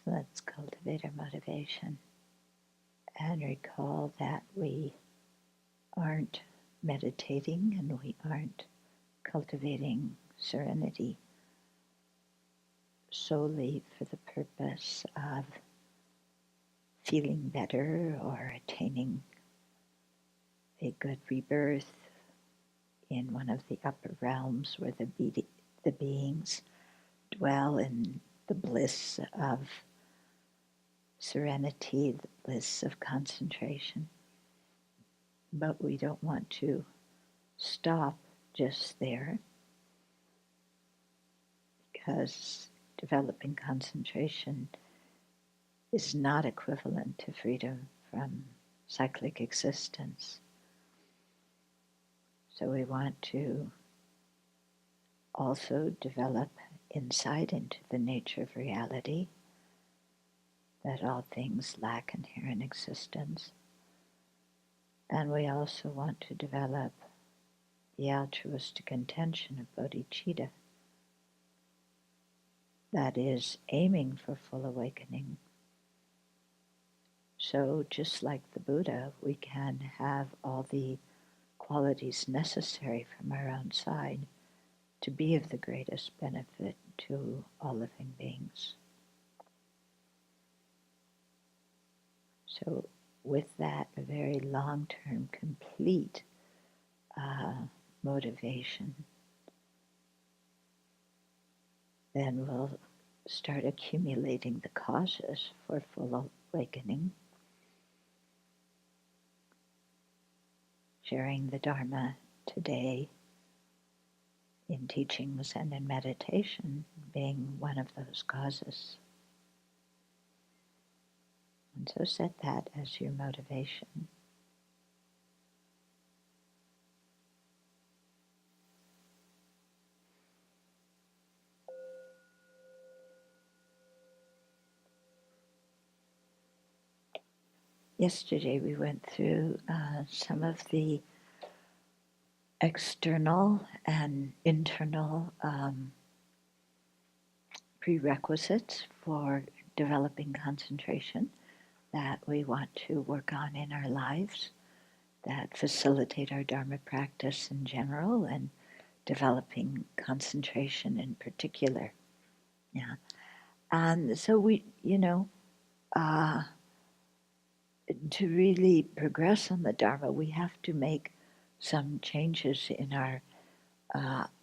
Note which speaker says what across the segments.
Speaker 1: Let's cultivate our motivation and recall that we aren't meditating and we aren't cultivating serenity solely for the purpose of feeling better or attaining a good rebirth in one of the upper realms where the beings dwell in the bliss of serenity, the bliss of concentration. But we don't want to stop just there, because developing concentration is not equivalent to freedom from cyclic existence. So we want to also develop insight into the nature of reality, that all things lack inherent existence. And we also want to develop the altruistic intention of bodhicitta, that is aiming for full awakening. So just like the Buddha, we can have all the qualities necessary from our own side to be of the greatest benefit to all living beings. So with that, a very long-term, complete motivation, then we'll start accumulating the causes for full awakening, sharing the Dharma today in teachings and in meditation being one of those causes. And so set that as your motivation. Yesterday we went through some of the external and internal prerequisites for developing concentration that we want to work on in our lives, that facilitate our Dharma practice in general and developing concentration in particular. Yeah. And so we, to really progress on the Dharma, we have to make some changes in our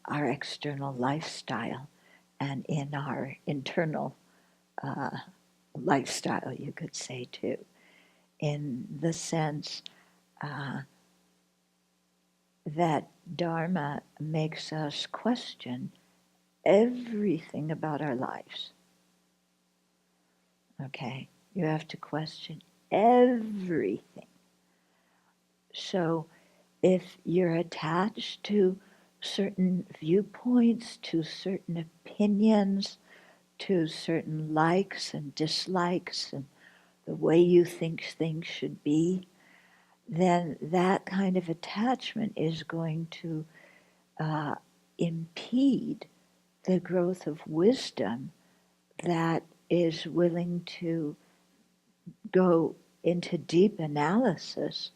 Speaker 1: external lifestyle and in our internal lifestyle, you could say too, in the sense that Dharma makes us question everything about our lives. Okay, you have to question everything. So if you're attached to certain viewpoints, to certain opinions, to certain likes and dislikes, and the way you think things should be, then that kind of attachment is going to impede the growth of wisdom that is willing to go into deep analysis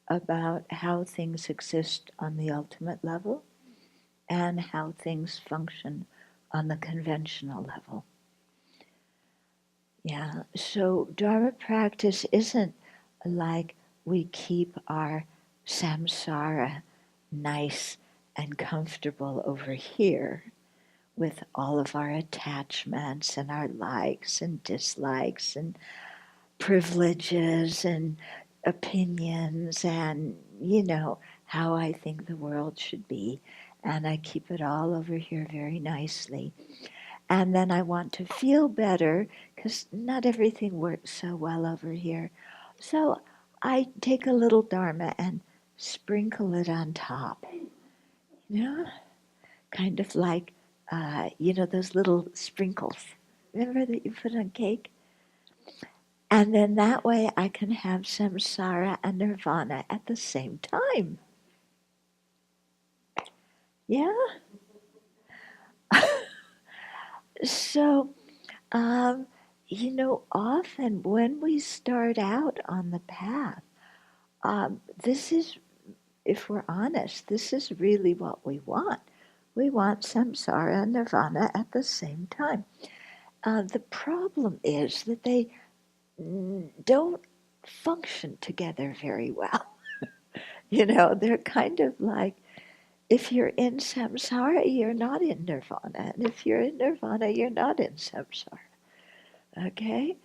Speaker 1: about how things exist on the ultimate level and how things function on the conventional level. Yeah, so Dharma practice isn't like we keep our samsara nice and comfortable over here with all of our attachments and our likes and dislikes and privileges and opinions and, how I think the world should be. And I keep it all over here very nicely. And then I want to feel better because not everything works so well over here. So I take a little Dharma and sprinkle it on top. Kind of like, those little sprinkles. Remember that you put on cake? And then that way I can have samsara and nirvana at the same time. Yeah? So often when we start out on the path, this is, if we're honest, this is really what we want. We want samsara and nirvana at the same time. The problem is that they don't function together very well. They're kind of like, if you're in samsara, you're not in nirvana. And if you're in nirvana, you're not in samsara. Okay?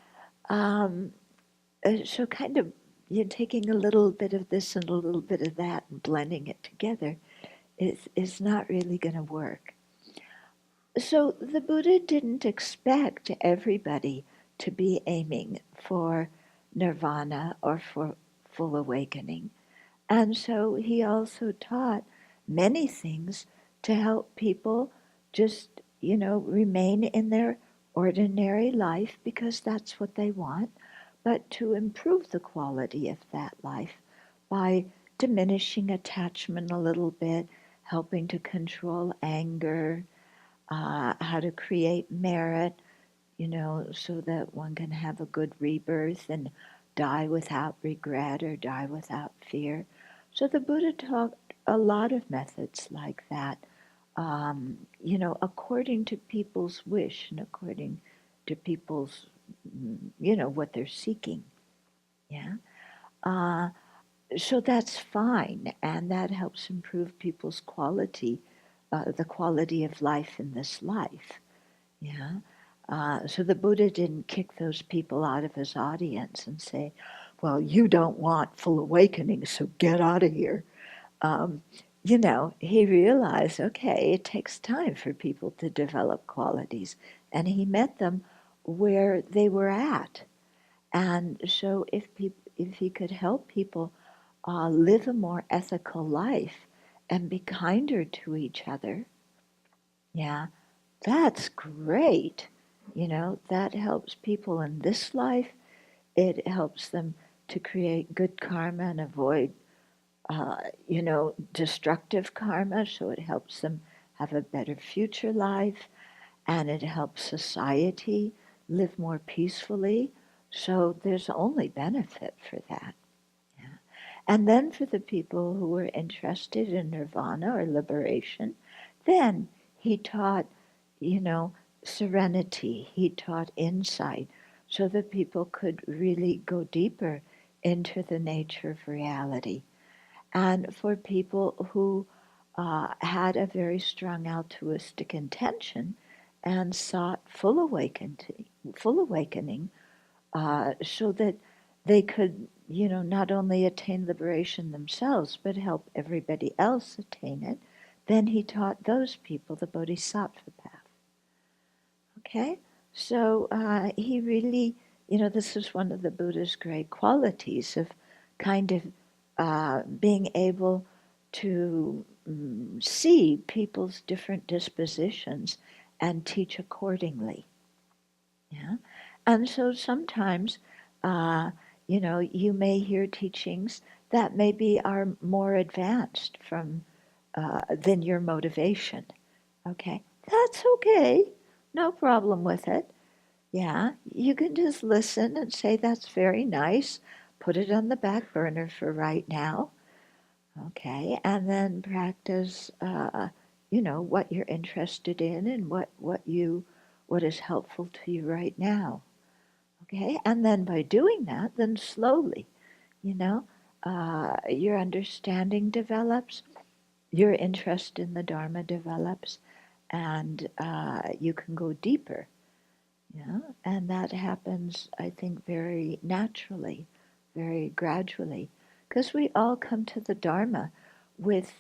Speaker 1: Um, so kind of you're taking a little bit of this and a little bit of that and blending it together is not really going to work. So the Buddha didn't expect everybody to be aiming for nirvana or for full awakening. And so he also taught many things to help people just, remain in their ordinary life because that's what they want, but to improve the quality of that life by diminishing attachment a little bit, helping to control anger, how to create merit, so that one can have a good rebirth and die without regret or die without fear. So the Buddha taught a lot of methods like that, according to people's wish and according to people's, what they're seeking. Yeah. Uh, so that's fine, and that helps improve people's quality, the quality of life in this life. Yeah. So the Buddha didn't kick those people out of his audience and say, well, you don't want full awakening, so get out of here. Um, he realized, okay, it takes time for people to develop qualities. And he met them where they were at. And so if he could help people live a more ethical life and be kinder to each other, yeah, that's great. That helps people in this life. It helps them to create good karma and avoid, destructive karma. So it helps them have a better future life, and it helps society live more peacefully. So there's only benefit for that. Yeah. And then for the people who were interested in nirvana or liberation, then he taught, you know, serenity. He taught insight so that people could really go deeper into the nature of reality. And for people who had a very strong altruistic intention and sought full awakening, so that they could, not only attain liberation themselves, but help everybody else attain it, then he taught those people the bodhisattva path. Okay? So he really, this is one of the Buddha's great qualities of kind of being able to see people's different dispositions and teach accordingly. Yeah? And so sometimes, you may hear teachings that maybe are more advanced than your motivation. Okay? That's okay. No problem with it. Yeah, you can just listen and say, that's very nice. Put it on the back burner for right now. Okay, and then practice, what you're interested in and what is helpful to you right now. Okay, and then by doing that, then slowly, your understanding develops, your interest in the Dharma develops, and you can go deeper. Yeah, and that happens, I think, very naturally, very gradually, because we all come to the Dharma with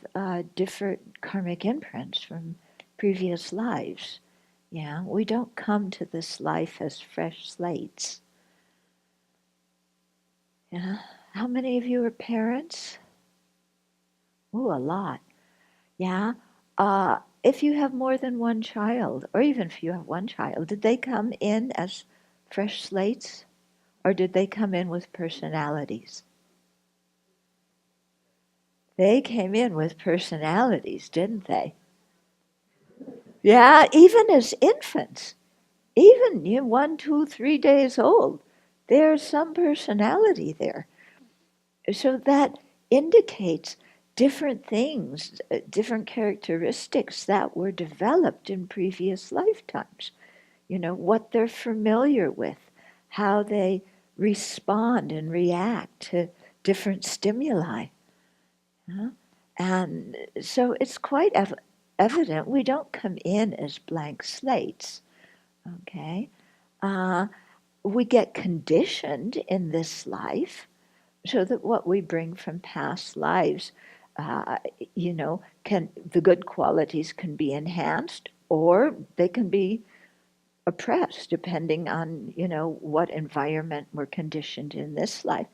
Speaker 1: different karmic imprints from previous lives. Yeah, we don't come to this life as fresh slates. Yeah, how many of you are parents? Oh, a lot. Yeah. If you have more than one child, or even if you have one child, did they come in as fresh slates? Or did they come in with personalities? They came in with personalities, didn't they? Yeah, even as infants. even 1, 2, 3 days old, there's some personality there. So that indicates different things, different characteristics that were developed in previous lifetimes. What they're familiar with, how they respond and react to different stimuli. And so it's quite evident we don't come in as blank slates, okay? We get conditioned in this life so that what we bring from past lives, the good qualities can be enhanced or they can be oppressed depending on, what environment we're conditioned in this life.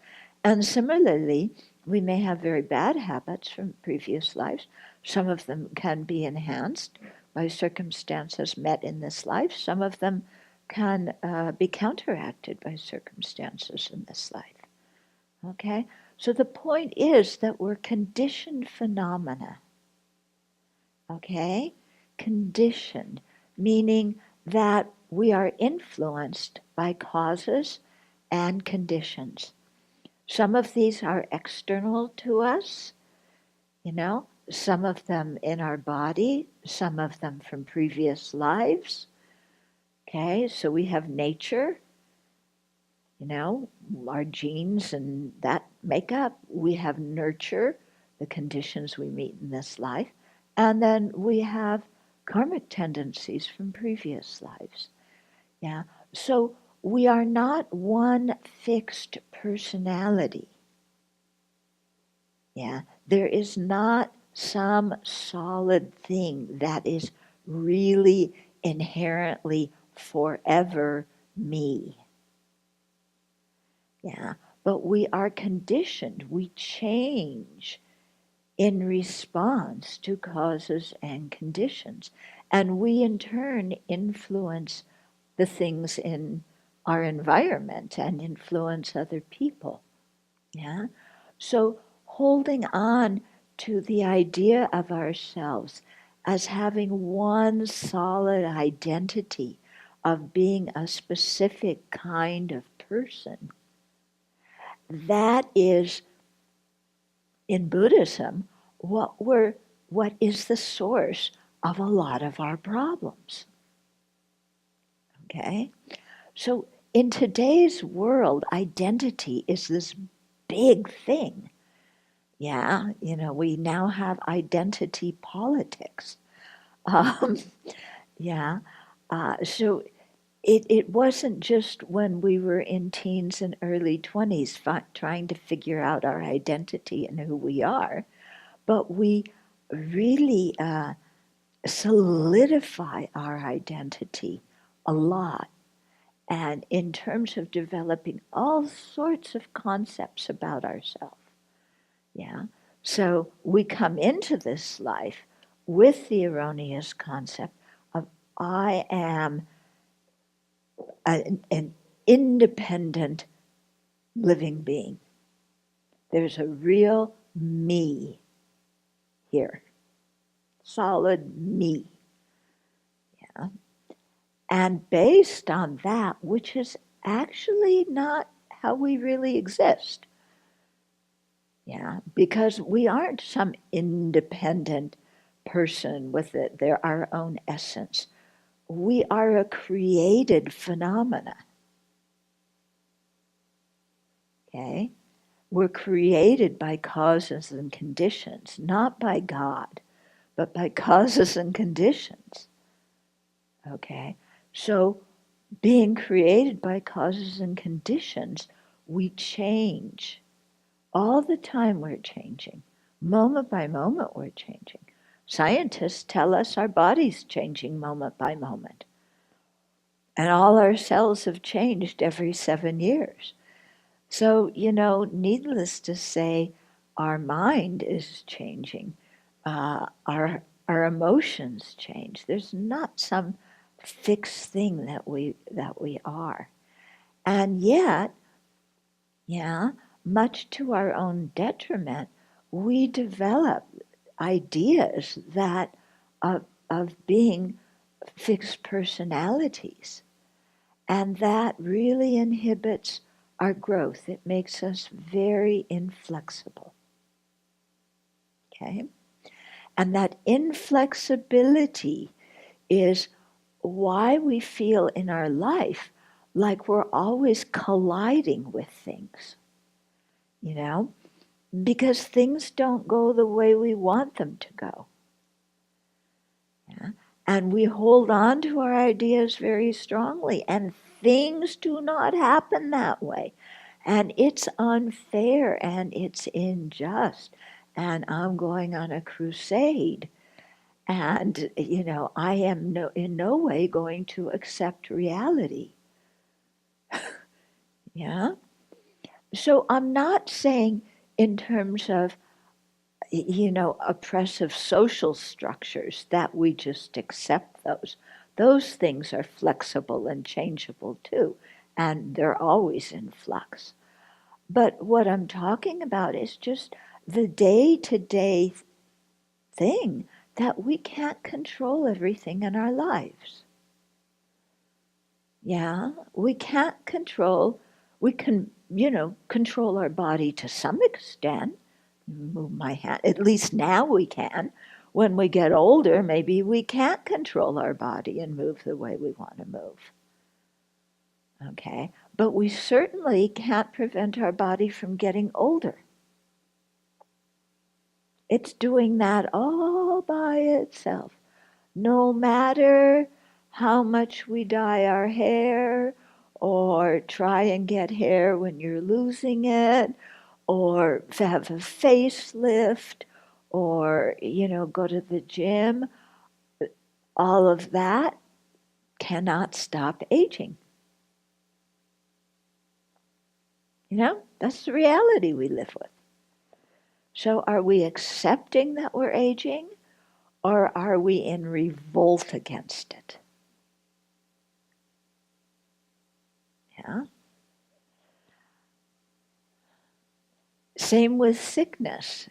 Speaker 1: And similarly, we may have very bad habits from previous lives. Some of them can be enhanced by circumstances met in this life. Some of them can be counteracted by circumstances in this life. Okay? So the point is that we're conditioned phenomena. Okay? Conditioned, meaning that we are influenced by causes and conditions. Some of these are external to us, some of them in our body, some of them from previous lives. Okay, so we have nature, our genes and that makeup. We have nurture, the conditions we meet in this life. And then we have karmic tendencies from previous lives. Yeah. So we are not one fixed personality. Yeah. There is not some solid thing that is really inherently forever me. Yeah. But we are conditioned. We change in response to causes and conditions. And we in turn influence the things in our environment and influence other people. Yeah? So holding on to the idea of ourselves as having one solid identity of being a specific kind of person, that is, in Buddhism, what is the source of a lot of our problems. Okay? So in today's world, identity is this big thing. Yeah, we now have identity politics. Um, yeah, so it wasn't just when we were in teens and early 20s trying to figure out our identity and who we are, but we really solidify our identity a lot. And in terms of developing all sorts of concepts about ourselves. Yeah. So we come into this life with the erroneous concept of I am an independent living being. There's a real me here. Solid me. Yeah. And based on that, which is actually not how we really exist. Yeah, because we aren't some independent person with our own essence. We are a created phenomena. Okay? We're created by causes and conditions, not by God, but by causes and conditions. Okay? So, being created by causes and conditions, we change. All the time we're changing. Moment by moment we're changing. Scientists tell us our body's changing moment by moment. And all our cells have changed every 7 years. So, needless to say, our mind is changing. Our emotions change. There's not some fixed thing that we are. And yet, yeah, much to our own detriment, we develop ideas that of being fixed personalities. And that really inhibits our growth. It makes us very inflexible. Okay? And that inflexibility is why we feel in our life like we're always colliding with things, because things don't go the way we want them to go. Yeah? And we hold on to our ideas very strongly, and things do not happen that way. And it's unfair and it's unjust. And I'm going on a crusade. And, I am in no way going to accept reality. Yeah? So I'm not saying in terms of, oppressive social structures that we just accept those. Those things are flexible and changeable too, and they're always in flux. But what I'm talking about is just the day-to-day thing that we can't control everything in our lives. Yeah, we can't control, we can, control our body to some extent. Move my hand, at least now we can. When we get older, maybe we can't control our body and move the way we want to move. Okay, but we certainly can't prevent our body from getting older. It's doing that all by itself. No matter how much we dye our hair, or try and get hair when you're losing it, or have a facelift, or, go to the gym, all of that cannot stop aging. That's the reality we live with. So are we accepting that we're aging, or are we in revolt against it? Yeah. Same with sickness.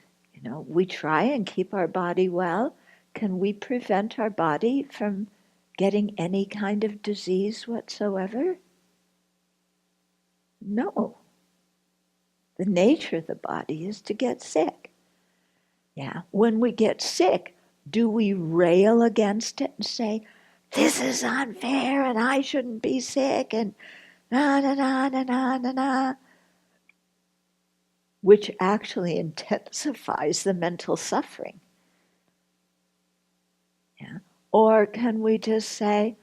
Speaker 1: We try and keep our body well. Can we prevent our body from getting any kind of disease whatsoever? No. The nature of the body is to get sick. Yeah. When we get sick, do we rail against it and say, this is unfair and I shouldn't be sick and na na na na na na na, which actually intensifies the mental suffering? Yeah. Or can we just say,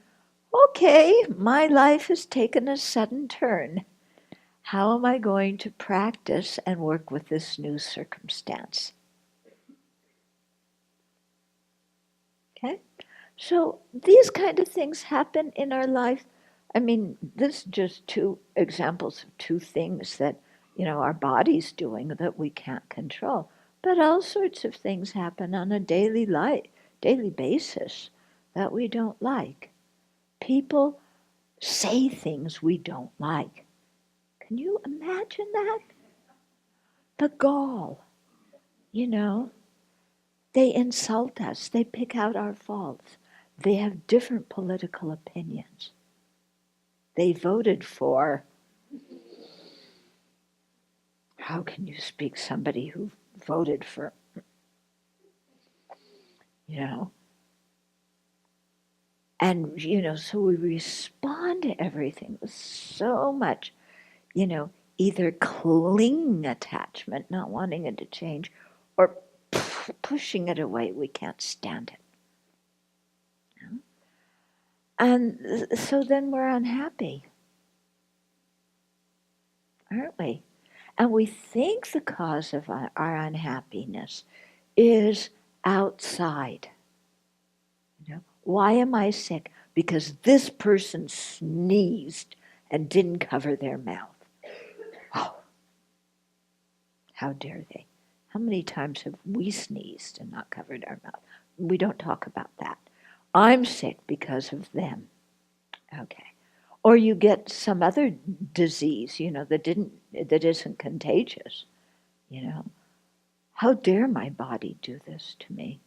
Speaker 1: okay, my life has taken a sudden turn. How am I going to practice and work with this new circumstance? Okay? So these kind of things happen in our life. I mean, this is just two examples of two things that, our body's doing that we can't control. But all sorts of things happen on a daily basis that we don't like. People say things we don't like. Can you imagine that? The gall, they insult us. They pick out our faults. They have different political opinions. They voted for, how can you speak somebody who voted for, and, so we respond to everything with so much, either clinging attachment, not wanting it to change, or pushing it away. We can't stand it. And so then we're unhappy, aren't we? And we think the cause of our unhappiness is outside. Why am I sick? Because this person sneezed and didn't cover their mouth. Oh, how dare they? How many times have we sneezed and not covered our mouth? We don't talk about that. I'm sick because of them. Okay. Or you get some other disease, that isn't contagious, How dare my body do this to me?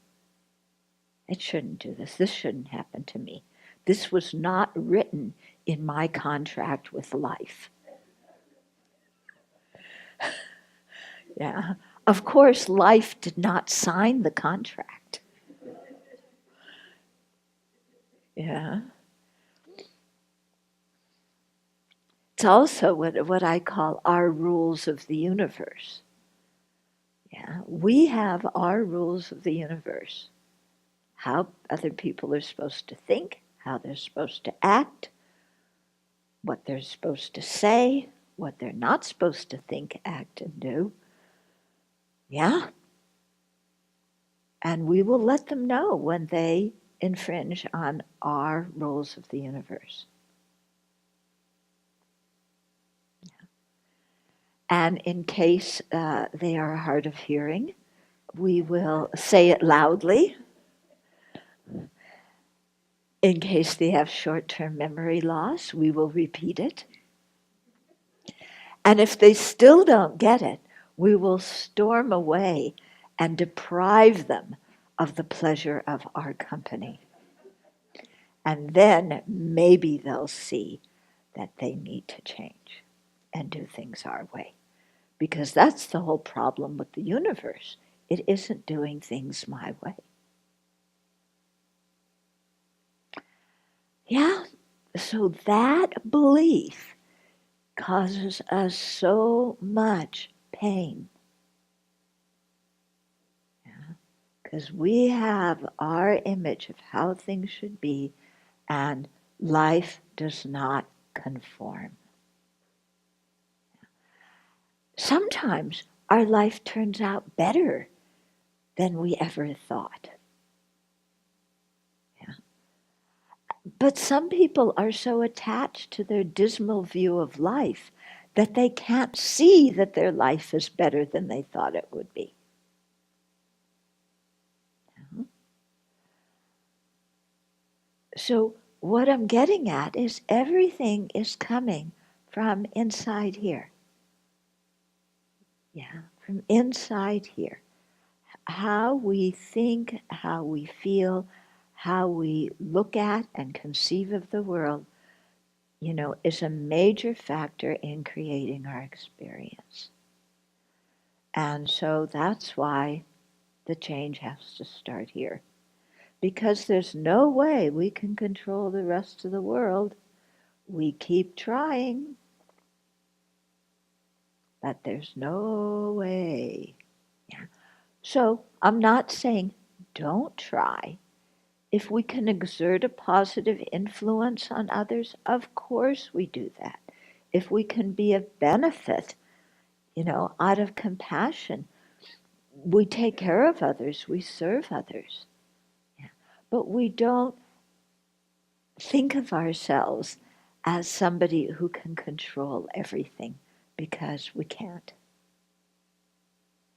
Speaker 1: It shouldn't do this. This shouldn't happen to me. This was not written in my contract with life. Yeah. Of course, life did not sign the contract. Yeah. It's also what I call our rules of the universe. Yeah. We have our rules of the universe. How other people are supposed to think, how they're supposed to act, what they're supposed to say, what they're not supposed to think, act, and do. Yeah. And we will let them know when they infringe on our rules of the universe. And in case they are hard of hearing, we will say it loudly. In case they have short-term memory loss, we will repeat it. And if they still don't get it, we will storm away and deprive them of the pleasure of our company. And then maybe they'll see that they need to change and do things our way. Because that's the whole problem with the universe. It isn't doing things my way. Yeah, so that belief causes us so much pain. Because we have our image of how things should be, and life does not conform. Sometimes our life turns out better than we ever thought. Yeah. But some people are so attached to their dismal view of life that they can't see that their life is better than they thought it would be. Yeah. So what I'm getting at is everything is coming from inside here. Yeah, from inside here. How we think, how we feel, how we look at and conceive of the world, is a major factor in creating our experience. And so that's why the change has to start here. Because there's no way we can control the rest of the world. We keep trying, but there's no way. Yeah. So I'm not saying don't try. If we can exert a positive influence on others, of course we do that. If we can be of benefit, out of compassion, we take care of others, we serve others. Yeah. But we don't think of ourselves as somebody who can control everything, because we can't.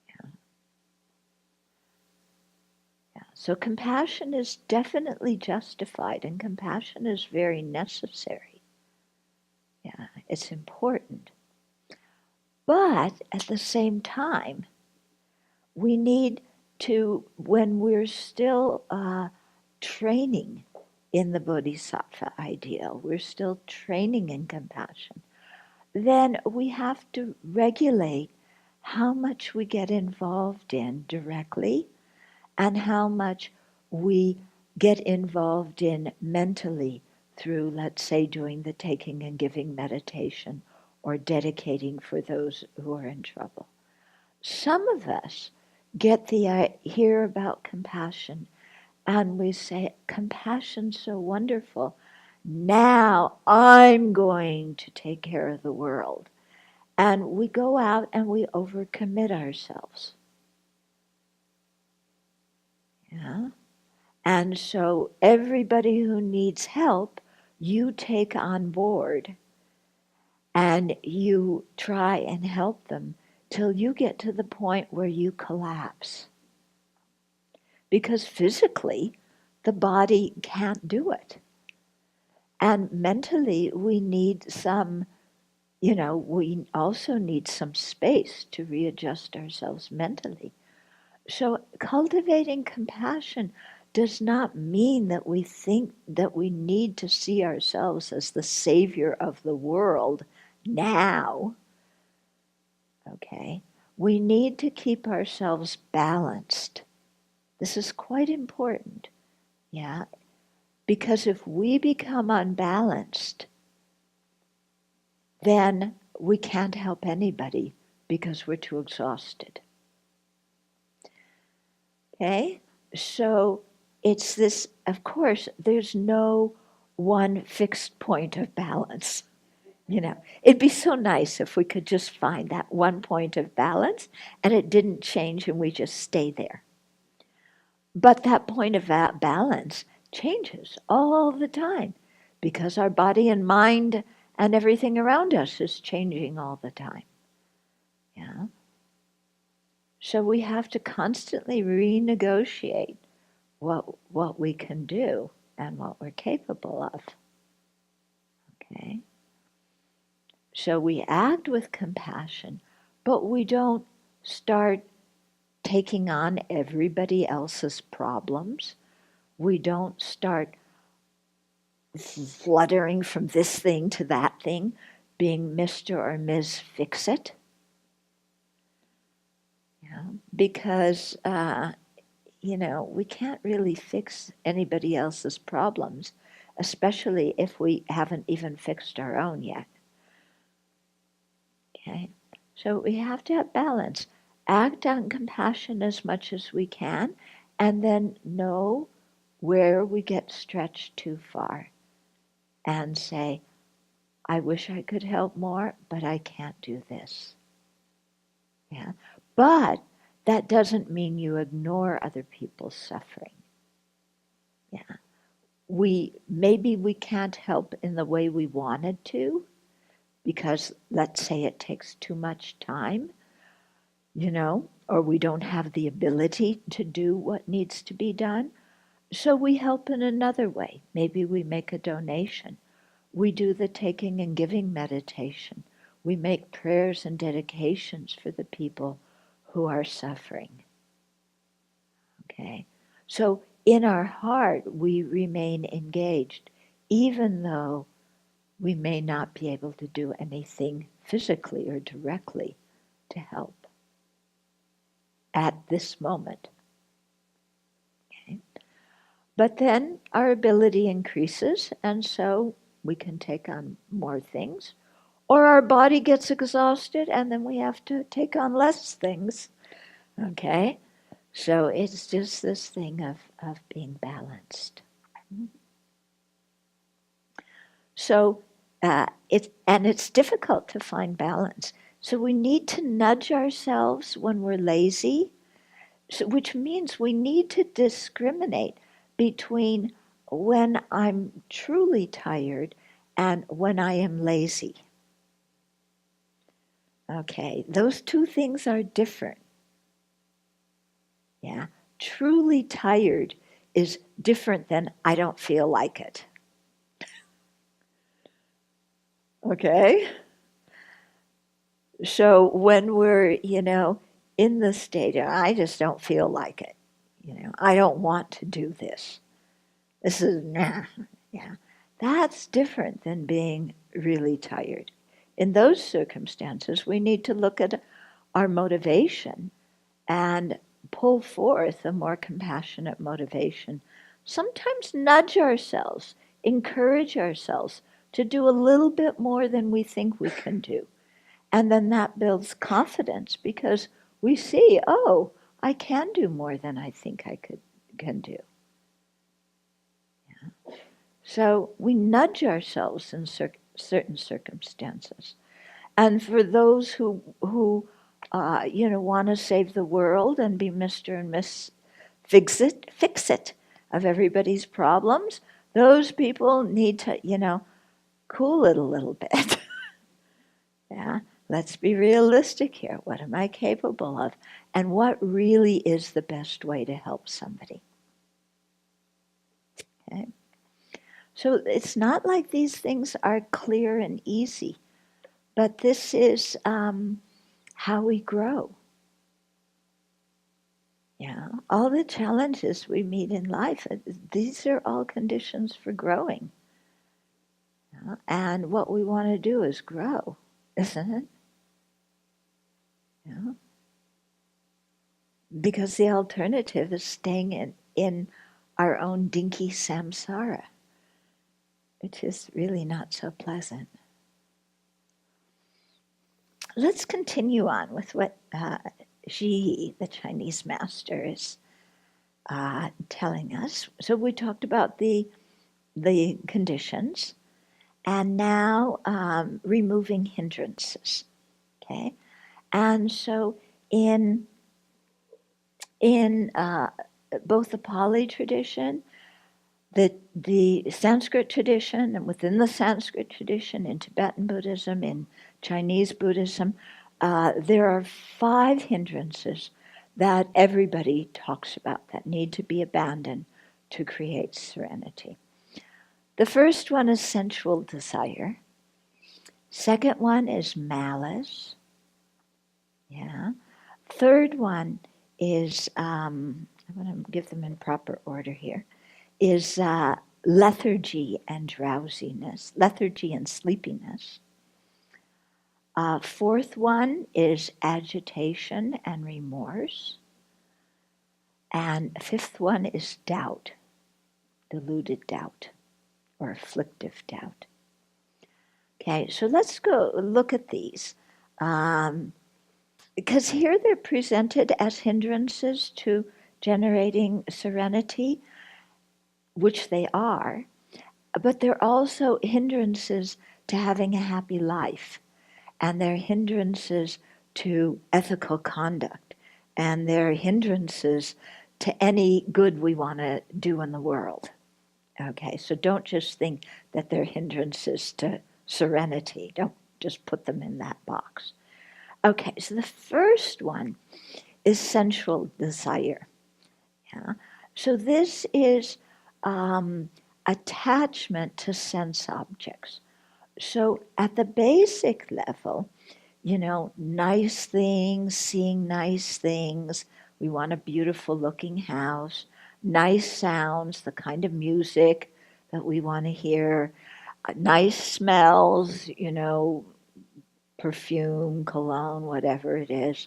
Speaker 1: Yeah. Yeah. So compassion is definitely justified, and compassion is very necessary. Yeah, it's important. But at the same time, we need to, when we're still training in the bodhisattva ideal, we're still training in compassion, then we have to regulate how much we get involved in directly and how much we get involved in mentally through, let's say, doing the taking and giving meditation or dedicating for those who are in trouble. Some of us hear about compassion and we say, compassion's so wonderful. Now I'm going to take care of the world. And we go out and we overcommit ourselves. Yeah? And so everybody who needs help, you take on board and you try and help them till you get to the point where you collapse. Because physically, the body can't do it. And mentally, we need some, we also need some space to readjust ourselves mentally. So cultivating compassion does not mean that we think that we need to see ourselves as the savior of the world now. Okay? We need to keep ourselves balanced. This is quite important. Yeah? Because if we become unbalanced, then we can't help anybody because we're too exhausted. Okay? So it's this, of course, there's no one fixed point of balance. You know, it'd be so nice if we could just find that one point of balance and it didn't change and we just stay there. But that point of balance changes all the time because our body and mind and everything around us is changing all the time. Yeah. So we have to constantly renegotiate what we can do and what we're capable of. Okay? So we act with compassion, but we don't start taking on everybody else's problems. We don't start fluttering from this thing to that thing, being Mr. or Ms. Fix-It. Yeah, because, we can't really fix anybody else's problems, especially if we haven't even fixed our own yet. Okay, so we have to have balance. Act on compassion as much as we can, and then know where we get stretched too far and say, I wish I could help more, but I can't do this. Yeah, but that doesn't mean you ignore other people's suffering. Yeah, maybe we can't help in the way we wanted to, because let's say it takes too much time, or we don't have the ability to do what needs to be done. So we help in another way. Maybe we make a donation. We do the taking and giving meditation. We make prayers and dedications for the people who are suffering. Okay? So in our heart, we remain engaged, even though we may not be able to do anything physically or directly to help at this moment. Okay? But then our ability increases, and so we can take on more things. Or our body gets exhausted, and then we have to take on less things. Okay? So it's just this thing of being balanced. So it's difficult to find balance. So we need to nudge ourselves when we're lazy, which means we need to discriminate between when I'm truly tired and when I am lazy. Okay, those two things are different. Yeah, truly tired is different than I don't feel like it. Okay? So when we're, in the state, I just don't feel like it. I don't want to do this. This is, nah. Yeah. That's different than being really tired. In those circumstances, we need to look at our motivation and pull forth a more compassionate motivation. Sometimes nudge ourselves, encourage ourselves to do a little bit more than we think we can do. And then that builds confidence because we see, oh, I can do more than I think I can do. Yeah. So we nudge ourselves in certain circumstances. And for those who want to save the world and be Mr. and Miss Fix-It of everybody's problems, those people need to, cool it a little bit. Yeah, let's be realistic here. What am I capable of? And what really is the best way to help somebody? Okay. So it's not like these things are clear and easy, but this is how we grow. Yeah, all the challenges we meet in life, these are all conditions for growing. And what we want to do is grow, isn't it? Yeah. Because the alternative is staying in our own dinky samsara, which is really not so pleasant. Let's continue on with what Xi, the Chinese master, is telling us. So we talked about the conditions, and now removing hindrances. Okay, and so in both the Pali tradition, the Sanskrit tradition, and within the Sanskrit tradition, in Tibetan Buddhism, in Chinese Buddhism, there are 5 hindrances that everybody talks about that need to be abandoned to create serenity. The first one is sensual desire. Second one is malice. Yeah. Third one is, I'm going to give them in proper order here, is lethargy and drowsiness, lethargy and sleepiness. Fourth one is agitation and remorse. And fifth one is doubt, deluded doubt or afflictive doubt. Okay, so let's go look at these. Because here they're presented as hindrances to generating serenity, which they are, but they're also hindrances to having a happy life, and they're hindrances to ethical conduct, and they're hindrances to any good we want to do in the world. Okay, so don't just think that they're hindrances to serenity. Don't just put them in that box. Okay, so the first one is sensual desire. Yeah? So this is attachment to sense objects. So at the basic level, nice things, seeing nice things. We want a beautiful looking house, nice sounds, the kind of music that we want to hear, nice smells, perfume, cologne, whatever it is,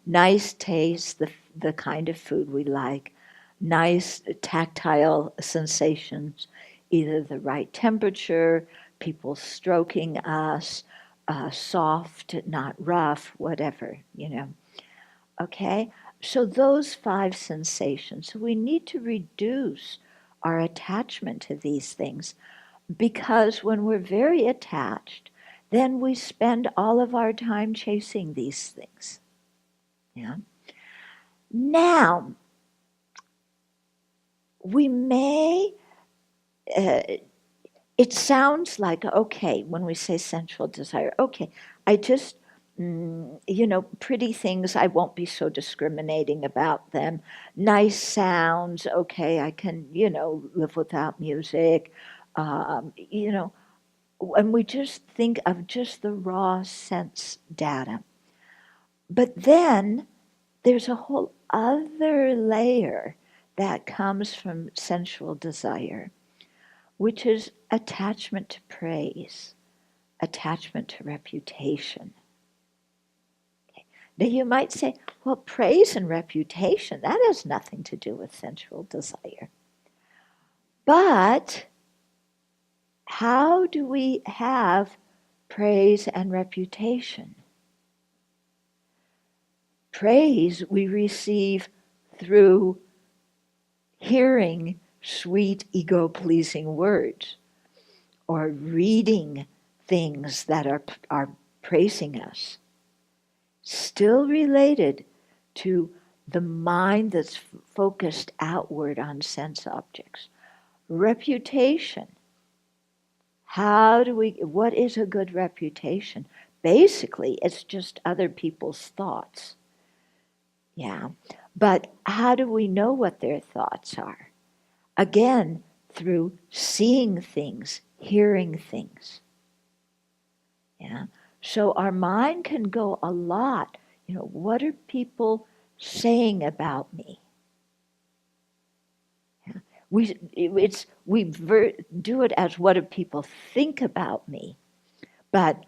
Speaker 1: nice taste, the kind of food we like, nice tactile sensations, either the right temperature, people stroking us, soft, not rough, whatever, Okay? So those 5 sensations, so we need to reduce our attachment to these things, because when we're very attached, then we spend all of our time chasing these things. Yeah. Now, we may, it sounds like, okay, when we say sensual desire, okay, I just, pretty things, I won't be so discriminating about them. Nice sounds, okay, I can, live without music, and we just think of just the raw sense data. But then there's a whole other layer that comes from sensual desire, which is attachment to praise, attachment to reputation. Okay. Now you might say, well, praise and reputation, that has nothing to do with sensual desire. But how do we have praise and reputation? Praise we receive through hearing sweet, ego-pleasing words, or reading things that are praising us. Still related to the mind that's focused outward on sense objects. Reputation. What is a good reputation? Basically, it's just other people's thoughts. Yeah. But how do we know what their thoughts are? Again, through seeing things, hearing things. Yeah. So our mind can go a lot. What are people saying about me? Do it as what do people think about me, but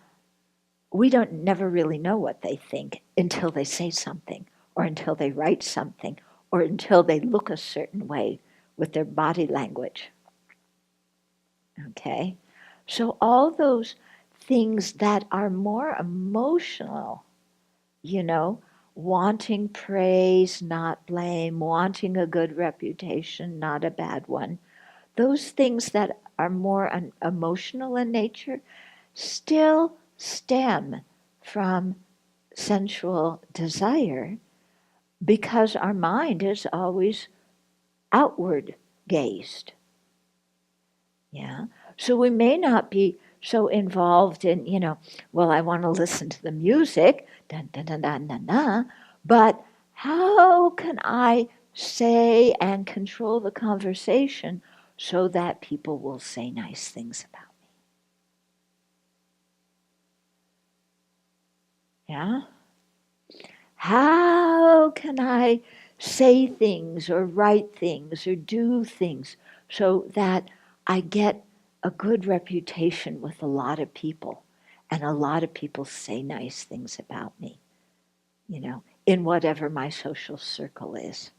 Speaker 1: we don't never really know what they think until they say something, or until they write something, or until they look a certain way with their body language. Okay? So all those things that are more emotional, wanting praise, not blame, wanting a good reputation, not a bad one, those things that are more emotional in nature still stem from sensual desire, because our mind is always outward gazed. Yeah. So we may not be so involved in, well, I want to listen to the music, dun, dun, dun, dun, dun, dun, but how can I say and control the conversation so that people will say nice things about me? Yeah? How can I say things or write things or do things so that I get a good reputation with a lot of people and a lot of people say nice things about me, in whatever my social circle is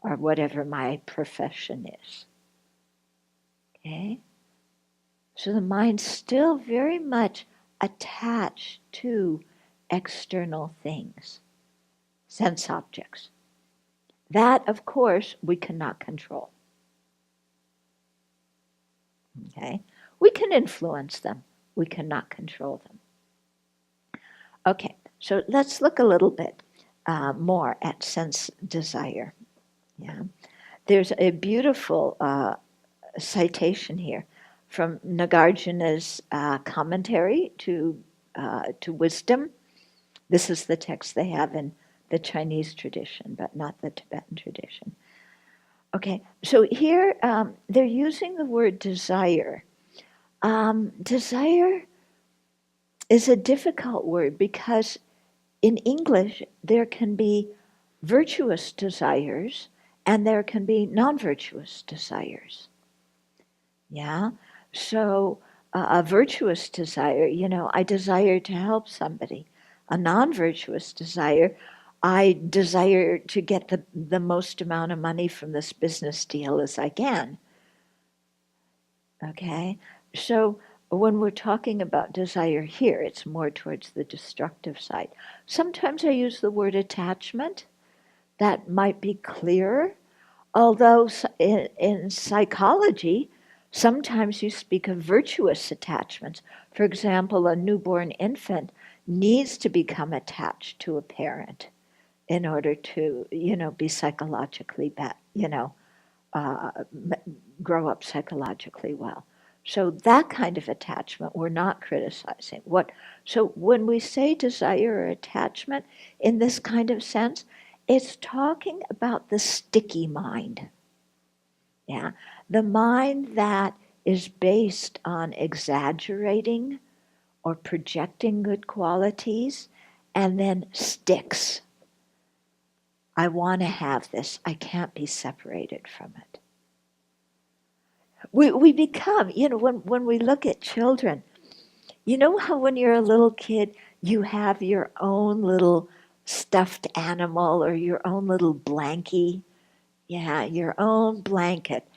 Speaker 1: or whatever my profession is. Okay? So the mind's still very much attached to external things, sense objects. That, of course, we cannot control. Okay? We can influence them. We cannot control them. Okay, so let's look a little bit more at sense desire. Yeah, there's a beautiful citation here from Nagarjuna's commentary to wisdom. This is the text they have in the Chinese tradition, but not the Tibetan tradition. Okay, so here they're using the word desire. Desire is a difficult word because in English there can be virtuous desires and there can be non-virtuous desires. Yeah? So a virtuous desire, I desire to help somebody. A non-virtuous desire, I desire to get the most amount of money from this business deal as I can. Okay? So when we're talking about desire here, it's more towards the destructive side. Sometimes I use the word attachment. That might be clearer. Although in psychology, sometimes you speak of virtuous attachments. For example, a newborn infant needs to become attached to a parent in order to, be psychologically grow up psychologically well. So that kind of attachment we're not criticizing. So when we say desire or attachment in this kind of sense, it's talking about the sticky mind. Yeah, the mind that is based on exaggerating or projecting good qualities and then sticks. I want to have this. I can't be separated from it. We become, when we look at children, how when you're a little kid, you have your own little stuffed animal or your own little blankie? Yeah, your own blanket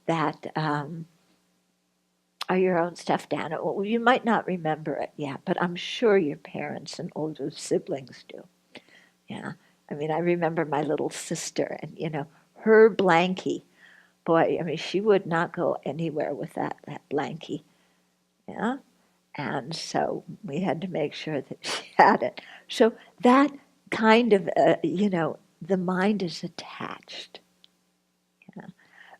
Speaker 1: that are your own stuffed animal. Well, you might not remember it, yeah, but I'm sure your parents and older siblings do. Yeah, I mean, I remember my little sister and, her blankie. Boy, I mean, she would not go anywhere with that blankie. Yeah. And so we had to make sure that she had it. So that kind of, the mind is attached. Yeah.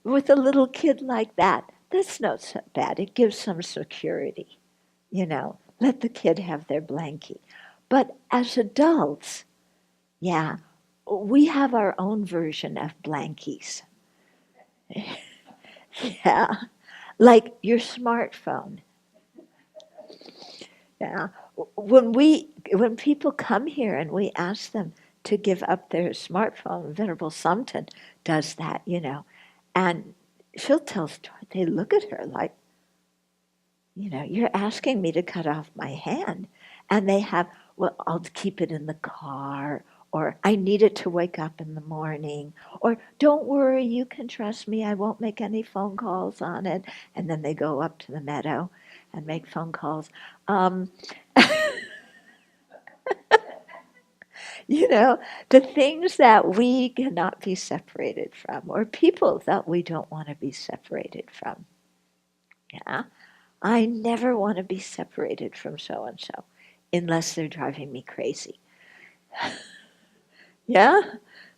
Speaker 1: With a little kid like that, that's not so bad. It gives some security. Let the kid have their blankie. But as adults, yeah, we have our own version of blankies. Yeah, like your smartphone. Yeah, when people come here and we ask them to give up their smartphone, Venerable Samten does that, and she'll tell stories. They look at her like, you're asking me to cut off my hand. And they have, well, I'll keep it in the car, or I need it to wake up in the morning, or don't worry, you can trust me, I won't make any phone calls on it. And then they go up to the meadow and make phone calls. Um, the things that we cannot be separated from, or people that we don't want to be separated from. Yeah. I never want to be separated from so and so unless they're driving me crazy. Yeah?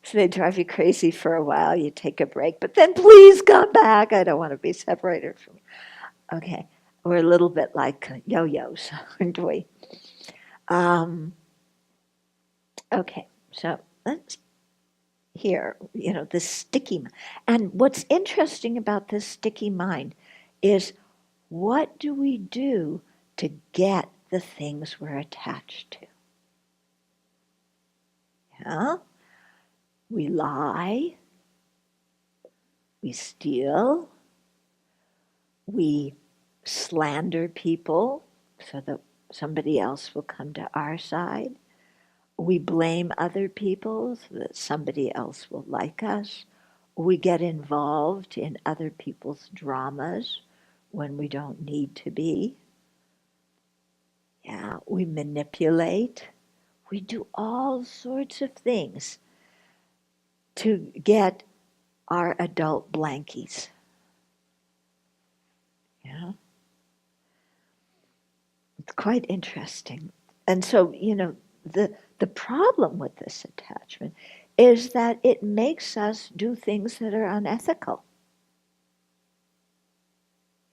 Speaker 1: So they drive you crazy for a while, you take a break, but then please come back. I don't want to be separated from you. Okay. We're a little bit like yo-yos, aren't we? Okay, so let's hear, this sticky mind. And what's interesting about this sticky mind is, what do we do to get the things we're attached to? Yeah? We lie, we steal, we slander people so that somebody else will come to our side. We blame other people so that somebody else will like us. We get involved in other people's dramas when we don't need to be. Yeah, we manipulate. We do all sorts of things to get our adult blankies. Yeah. It's quite interesting. And so, the problem with this attachment is that it makes us do things that are unethical.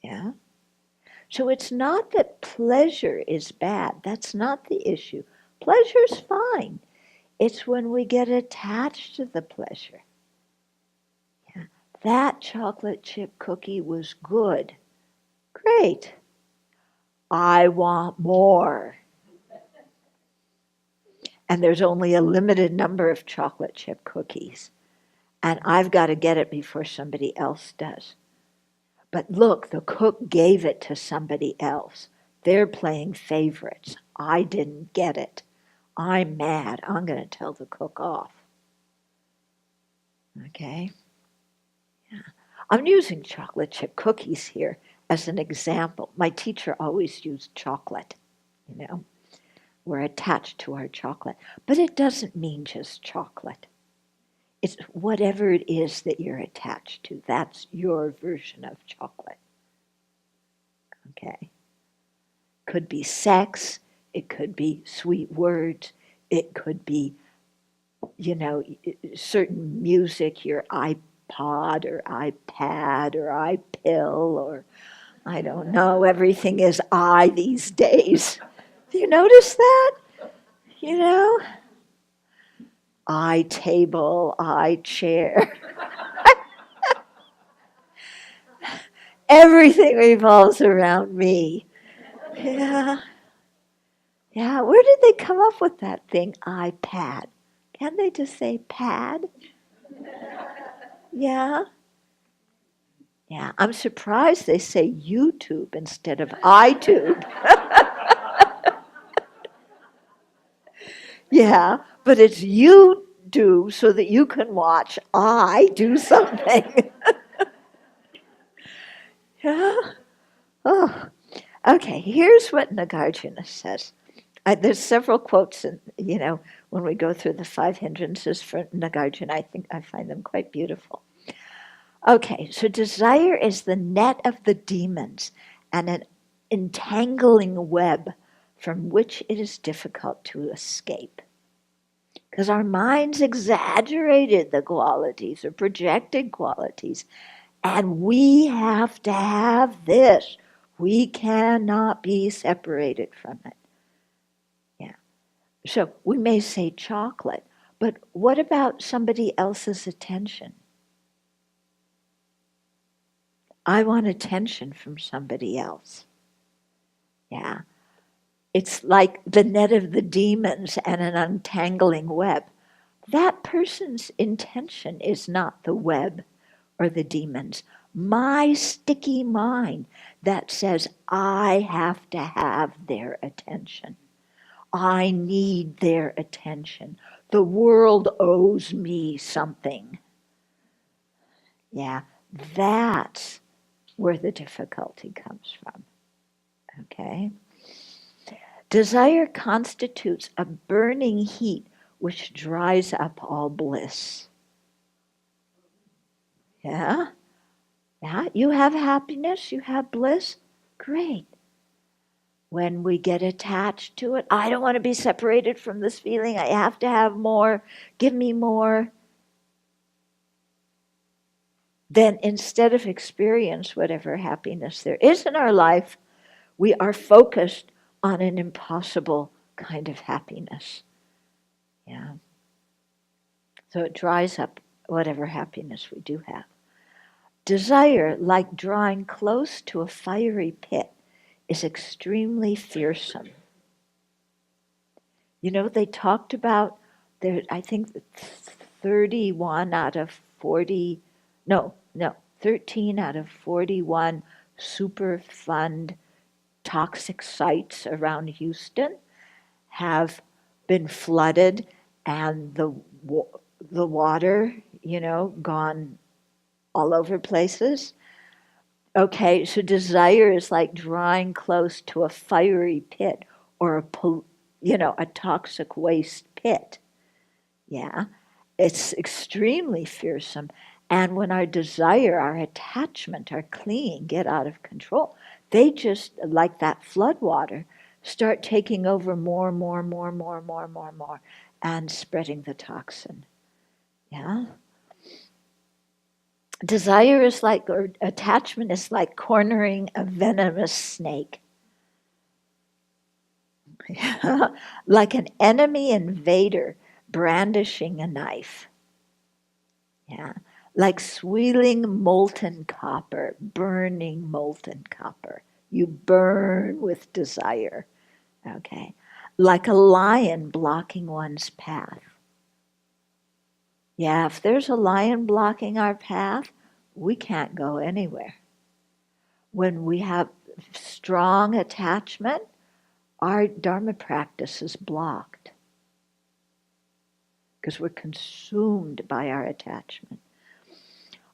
Speaker 1: Yeah. So it's not that pleasure is bad. That's not the issue. Pleasure's fine. It's when we get attached to the pleasure. Yeah. That chocolate chip cookie was good. Great. I want more. And there's only a limited number of chocolate chip cookies. And I've got to get it before somebody else does. But look, the cook gave it to somebody else. They're playing favorites. I didn't get it. I'm mad. I'm going to tell the cook off. Okay? Yeah. I'm using chocolate chip cookies here as an example. My teacher always used chocolate, We're attached to our chocolate. But it doesn't mean just chocolate. It's whatever it is that you're attached to. That's your version of chocolate. Okay? Could be sex. It could be sweet words. It could be, certain music, your iPod or iPad or iPill, or I don't know, everything is I these days. Do you notice that? I table, I chair. Everything revolves around me. Yeah. Yeah, where did they come up with that thing, iPad? Can't they just say pad? Yeah. Yeah, I'm surprised they say YouTube instead of iTube. Yeah, but it's you do so that you can watch I do something. Yeah. Oh. Okay, here's what Nagarjuna says. There's several quotes, when we go through the 5 hindrances for Nagarjuna, I think I find them quite beautiful. Okay, so desire is the net of the demons and an entangling web from which it is difficult to escape. Because our minds exaggerated the qualities or projected qualities, and we have to have this. We cannot be separated from it. Yeah. So we may say chocolate, but what about somebody else's attention? I want attention from somebody else. Yeah. It's like the net of the demons and an untangling web. That person's intention is not the web or the demons. my sticky mind that says I have to have their attention. I need their attention. The world owes me something. Yeah, that's where the difficulty comes from. Okay? Desire constitutes a burning heat which dries up all bliss. Yeah? Yeah, you have happiness, you have bliss. Great. When we get attached to it, I don't want to be separated from this feeling. I have to have more. Give me more. Then instead of experience whatever happiness there is in our life, we are focused on an impossible kind of happiness. Yeah. So it dries up whatever happiness we do have. Desire, like drawing close to a fiery pit, is extremely fearsome. You know, they talked about there, I think 31 out of 40, no, 13 out of 41 Superfund toxic sites around Houston have been flooded and the water, gone all over places. Okay, so desire is like drawing close to a fiery pit or a toxic waste pit. Yeah, it's extremely fearsome. And when our desire, our attachment, our clinging get out of control, they just, like that flood water, start taking over more, and spreading the toxin. Yeah? Desire is like, or attachment is like cornering a venomous snake. Like an enemy invader brandishing a knife. Yeah. Like swirling molten copper, burning molten copper. You burn with desire. Okay. Like a lion blocking one's path. Yeah, if there's a lion blocking our path, we can't go anywhere. When we have strong attachment, our Dharma practice is blocked because we're consumed by our attachment.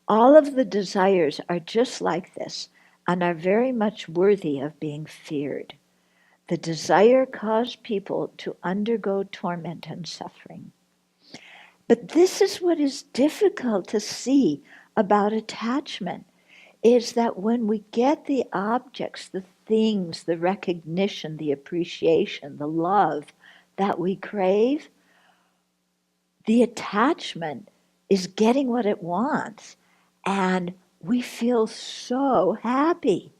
Speaker 1: All of the desires are just like this and are very much worthy of being feared. The desire caused people to undergo torment and suffering. But this is what is difficult to see about attachment, is that when we get the objects, the things, the recognition, the appreciation, the love that we crave, the attachment is getting what it wants, and we feel so happy.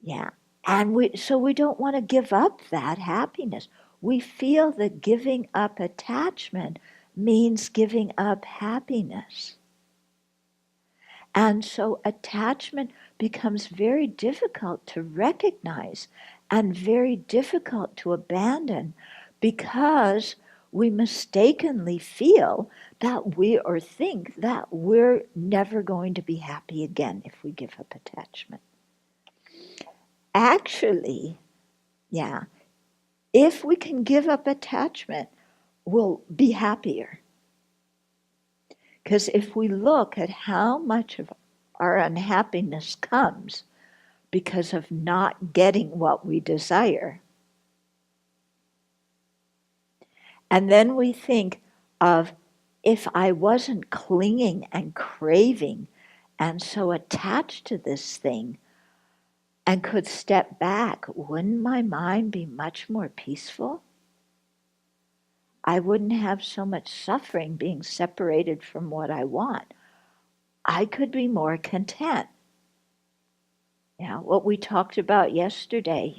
Speaker 1: Yeah, and we don't want to give up that happiness. We feel that giving up attachment means giving up happiness. And so attachment becomes very difficult to recognize and very difficult to abandon because we mistakenly feel that or think that we're never going to be happy again if we give up attachment. Actually, yeah, if we can give up attachment, we'll be happier. Because if we look at how much of our unhappiness comes because of not getting what we desire, and then we think of if I wasn't clinging and craving and so attached to this thing and could step back, wouldn't my mind be much more peaceful? I wouldn't have so much suffering being separated from what I want. I could be more content. What we talked about yesterday,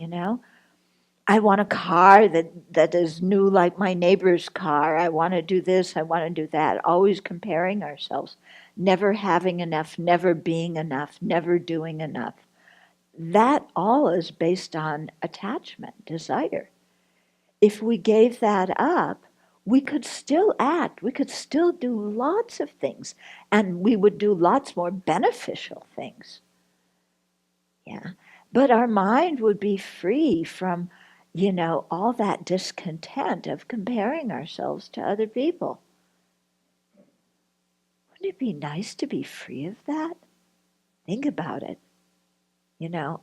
Speaker 1: I want a car that is new like my neighbor's car. I want to do this, I want to do that. Always comparing ourselves, never having enough, never being enough, never doing enough. That all is based on attachment, desire. If we gave that up, we could still act, we could still do lots of things, and we would do lots more beneficial things. Yeah. But our mind would be free from, all that discontent of comparing ourselves to other people. Wouldn't it be nice to be free of that? Think about it.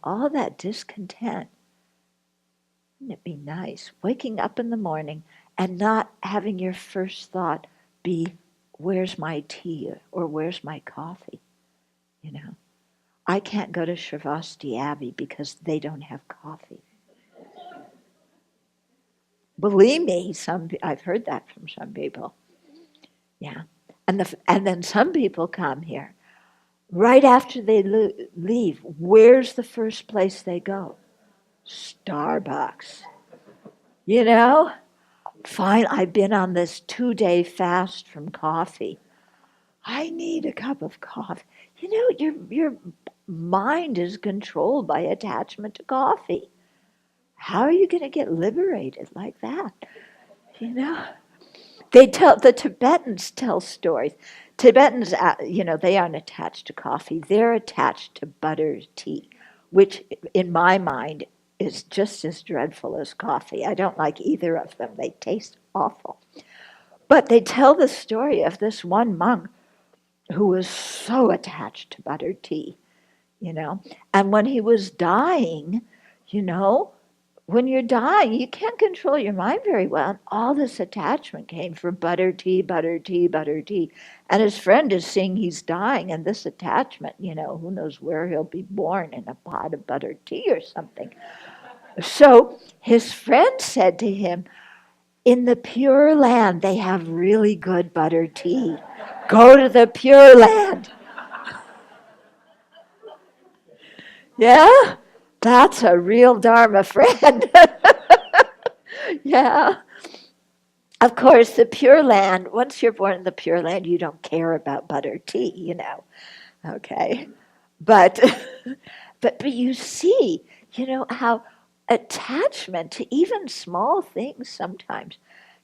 Speaker 1: All that discontent. Wouldn't it be nice waking up in the morning and not having your first thought be, where's my tea or where's my coffee? I can't go to Sravasti Abbey because they don't have coffee. Believe me, I've heard that from some people. Yeah. And then some people come here. Right after they leave, where's the first place they go? Starbucks. Fine, I've been on this 2-day fast from coffee. I need a cup of coffee. Your mind is controlled by attachment to coffee. How are you going to get liberated like that? The Tibetans tell stories. Tibetans, they aren't attached to coffee. They're attached to butter tea, which in my mind is just as dreadful as coffee. I don't like either of them. They taste awful. But they tell the story of this one monk who was so attached to butter tea, And when he was dying, when you're dying, you can't control your mind very well. And all this attachment came from butter tea, butter tea, butter tea. And his friend is seeing he's dying, and this attachment, who knows where he'll be born, in a pot of butter tea or something. So his friend said to him, in the Pure Land, they have really good butter tea. Go to the Pure Land. Yeah, that's a real Dharma friend. Yeah. Of course, the Pure Land, once you're born in the Pure Land, you don't care about butter tea, Okay. But but you see, how attachment to even small things sometimes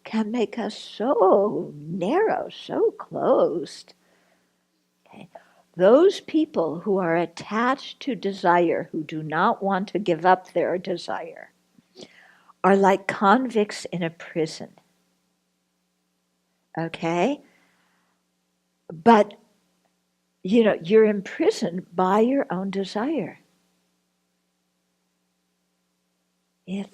Speaker 1: can make us so narrow, so closed. Okay. Those people who are attached to desire, who do not want to give up their desire, are like convicts in a prison. Okay? But, you're imprisoned by your own desire.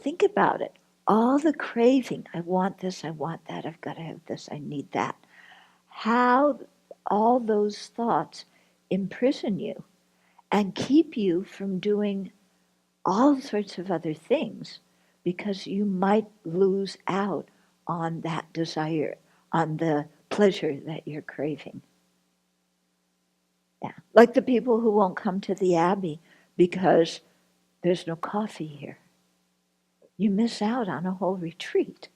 Speaker 1: Think about it. All the craving, I want this, I want that, I've got to have this, I need that. How all those thoughts imprison you and keep you from doing all sorts of other things because you might lose out on that desire, on the pleasure that you're craving. Yeah. Like the people who won't come to the Abbey because there's no coffee here. You miss out on a whole retreat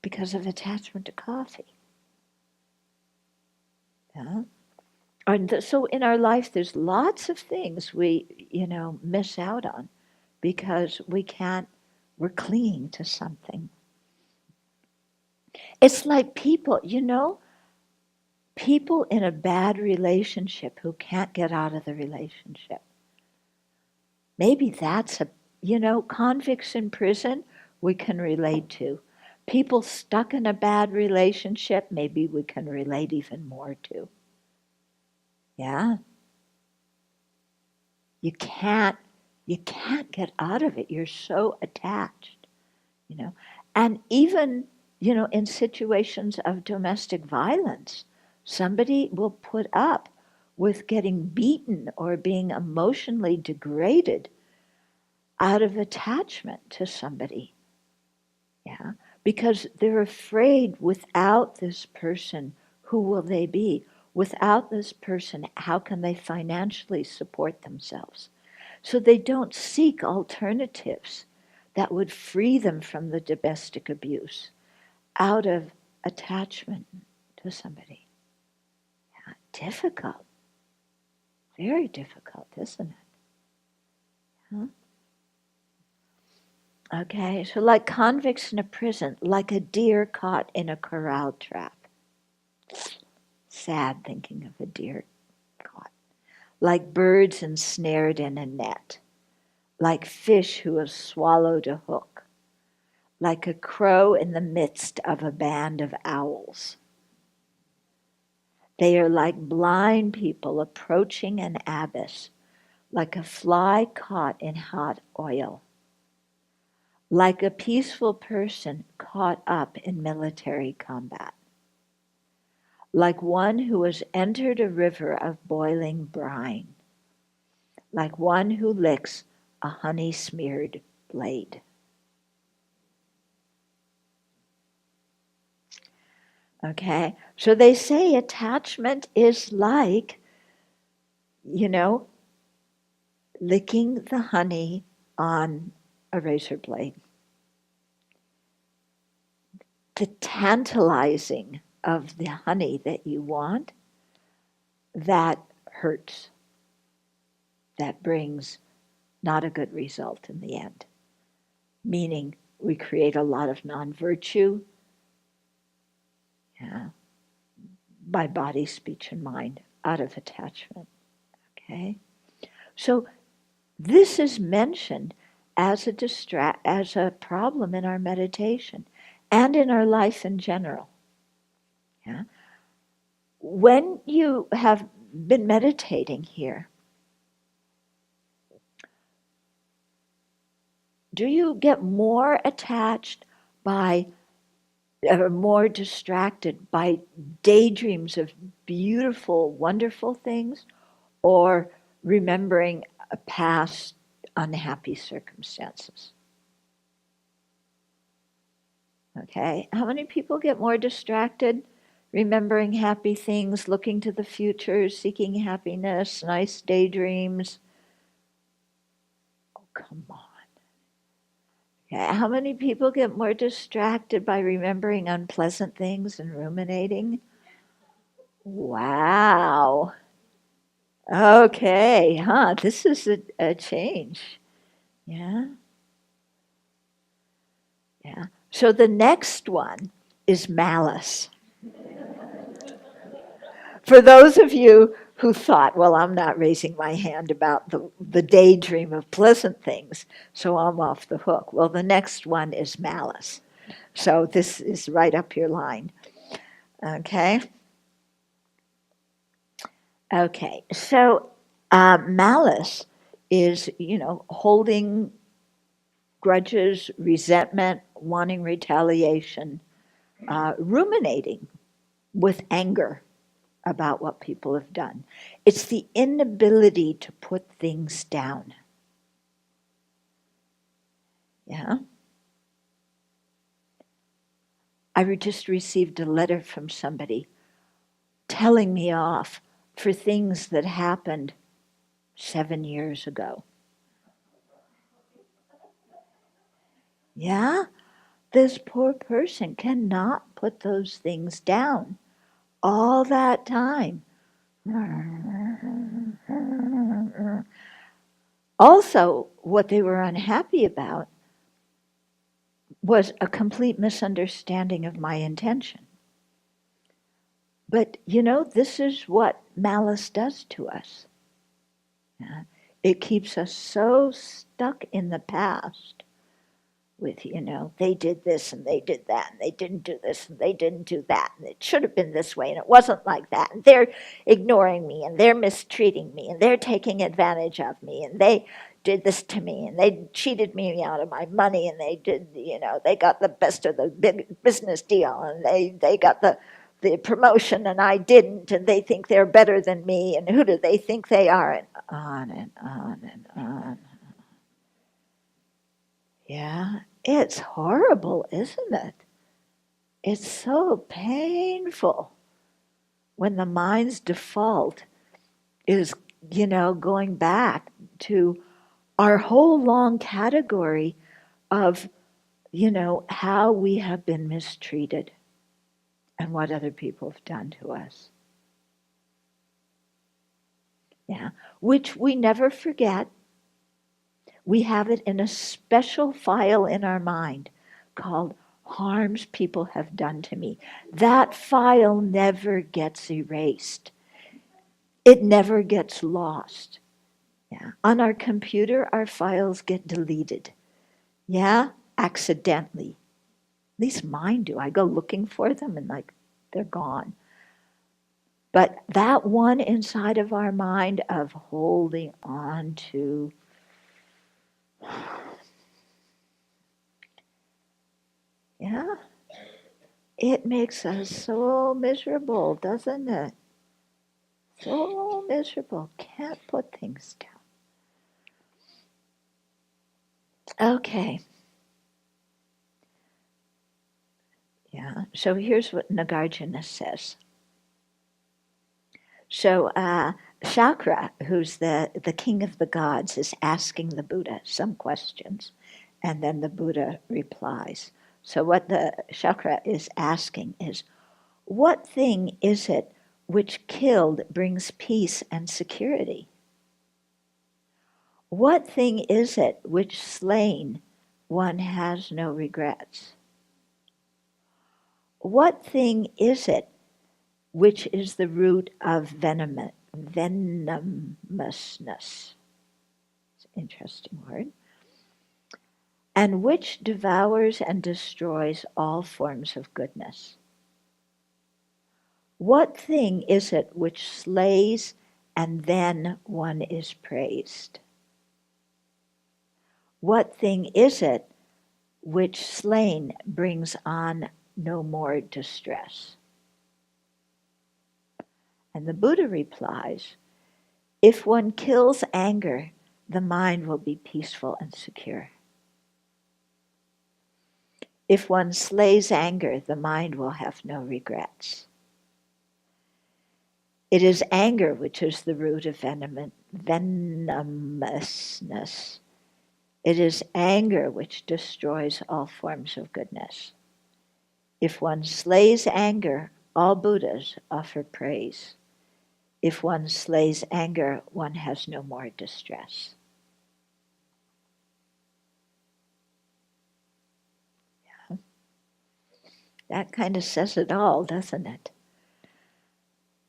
Speaker 1: because of attachment to coffee. Yeah. And so in our life, there's lots of things we, miss out on because we're clinging to something. It's like people in a bad relationship who can't get out of the relationship. Maybe that's convicts in prison we can relate to. People stuck in a bad relationship, maybe we can relate even more to. Yeah. You can't get out of it. You're so attached, And even, in situations of domestic violence, somebody will put up with getting beaten or being emotionally degraded out of attachment to somebody. Yeah. Because they're afraid without this person, who will they be? Without this person, how can they financially support themselves? So they don't seek alternatives that would free them from the domestic abuse out of attachment to somebody. Yeah, difficult. Very difficult, isn't it? Huh? Okay, so like convicts in a prison, like a deer caught in a corral trap. Sad thinking of a deer caught. Like birds ensnared in a net. Like fish who have swallowed a hook. Like a crow in the midst of a band of owls. They are like blind people approaching an abyss, like a fly caught in hot oil, like a peaceful person caught up in military combat, like one who has entered a river of boiling brine, like one who licks a honey-smeared blade. Okay, so they say attachment is like, licking the honey on a razor blade. The tantalizing of the honey that you want, that hurts. That brings not a good result in the end. Meaning we create a lot of non-virtue, by body, speech, and mind, out of attachment. Okay? So this is mentioned as a problem in our meditation and in our life in general. Yeah? When you have been meditating here, do you get more attached by, or more distracted by daydreams of beautiful, wonderful things, or remembering past unhappy circumstances? Okay, how many people get more distracted remembering happy things, looking to the future, seeking happiness, nice daydreams? Oh, come on. Okay, how many people get more distracted by remembering unpleasant things and ruminating? Wow. Okay, this is a change. Yeah. Yeah. So the next one is malice. For those of you who thought, well, I'm not raising my hand about the daydream of pleasant things, so I'm off the hook. Well, the next one is malice. So this is right up your line. Okay? Okay. So malice is, holding grudges, resentment, wanting retaliation, ruminating with anger about what people have done. It's the inability to put things down. Yeah? I just received a letter from somebody telling me off for things that happened 7 years ago. Yeah? This poor person cannot put those things down all that time. Also, what they were unhappy about was a complete misunderstanding of my intention. But, this is what malice does to us. It keeps us so stuck in the past with, they did this and they did that and they didn't do this and they didn't do that and it should have been this way and it wasn't like that and they're ignoring me and they're mistreating me and they're taking advantage of me and they did this to me and they cheated me out of my money and they did, they got the best of the big business deal and they got the promotion and I didn't and they think they're better than me and who do they think they are, and on and on and on. Yeah, it's horrible, isn't it? It's so painful when the mind's default is, going back to our whole long category of, how we have been mistreated and what other people have done to us. Yeah, which we never forget. We have it in a special file in our mind called harms people have done to me. That file never gets erased. It never gets lost. Yeah. On our computer, our files get deleted. Yeah, accidentally. At least mine do. I go looking for them and they're gone. But that one inside of our mind of holding on to, yeah, it makes us so miserable, doesn't it? So miserable. Can't put things down. Okay. Yeah. So here's what Nagarjuna says. So Shakra, who's the king of the gods, is asking the Buddha some questions, and then the Buddha replies. So what the Shakra is asking is, what thing is it which killed brings peace and security? What thing is it which slain one has no regrets? What thing is it which is the root of venomousness? It's an interesting word. And which devours and destroys all forms of goodness? What thing is it which slays and then one is praised? What thing is it which slain brings on no more distress? And the Buddha replies, if one kills anger, the mind will be peaceful and secure. If one slays anger, the mind will have no regrets. It is anger which is the root of venomousness. It is anger which destroys all forms of goodness. If one slays anger, all Buddhas offer praise. If one slays anger, one has no more distress. Yeah. That kind of says it all, doesn't it?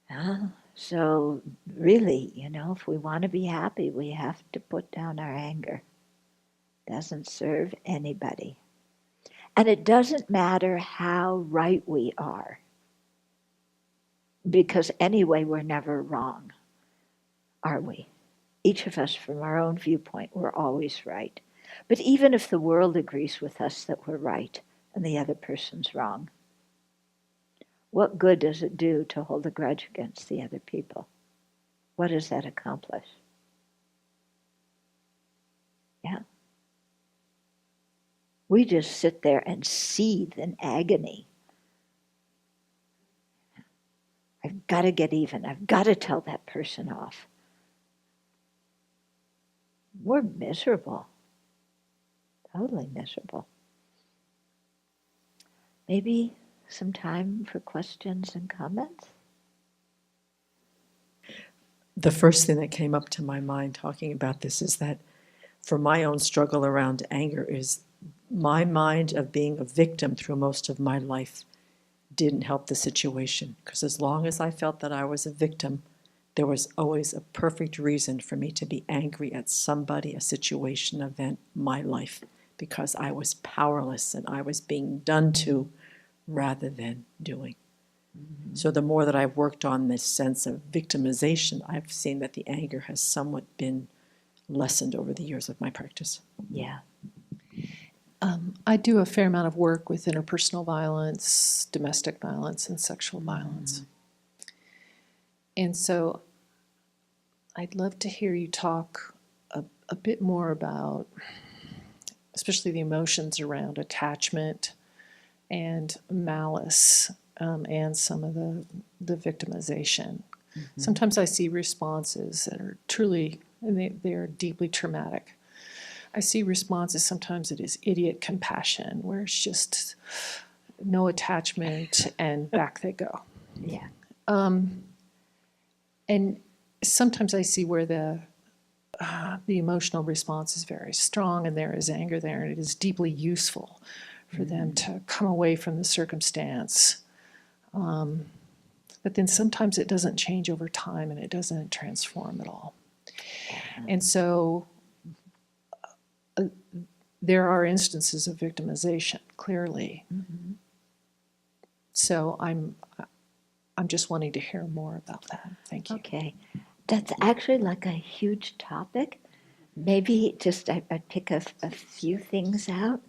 Speaker 1: Yeah. So really, if we want to be happy, we have to put down our anger. Doesn't serve anybody. And it doesn't matter how right we are, because anyway, we're never wrong, are we? Each of us, from our own viewpoint, we're always right. But even if the world agrees with us that we're right and the other person's wrong, what good does it do to hold a grudge against the other people? What does that accomplish? Yeah. We just sit there and seethe in agony. I've got to get even. I've got to tell that person off. We're miserable. Totally miserable. Maybe some time for questions and comments?
Speaker 2: The first thing that came up to my mind talking about this is that for my own struggle around anger is my mind of being a victim through most of my life didn't help the situation, because as long as I felt that I was a victim, there was always a perfect reason for me to be angry at somebody, a situation, event, my life, because I was powerless and I was being done to rather than doing. Mm-hmm. So the more that I've worked on this sense of victimization, I've seen that the anger has somewhat been lessened over the years of my practice.
Speaker 1: Yeah.
Speaker 3: I do a fair amount of work with interpersonal violence, domestic violence, and sexual violence. And so I'd love to hear you talk a bit more about, especially the emotions around attachment and malice, and some of the victimization. Mm-hmm. Sometimes I see responses that are truly, and they are deeply traumatic. I see responses, sometimes it is idiot compassion, where it's just no attachment and back they go.
Speaker 1: Yeah.
Speaker 3: And sometimes I see where the the emotional response is very strong and there is anger there, and it is deeply useful for them to come away from the circumstance. But then sometimes it doesn't change over time and it doesn't transform at all. And so there are instances of victimization, clearly. So I'm just wanting to hear more about that. Thank you.
Speaker 1: Okay. That's actually like a huge topic. Maybe just I'd pick a few things out.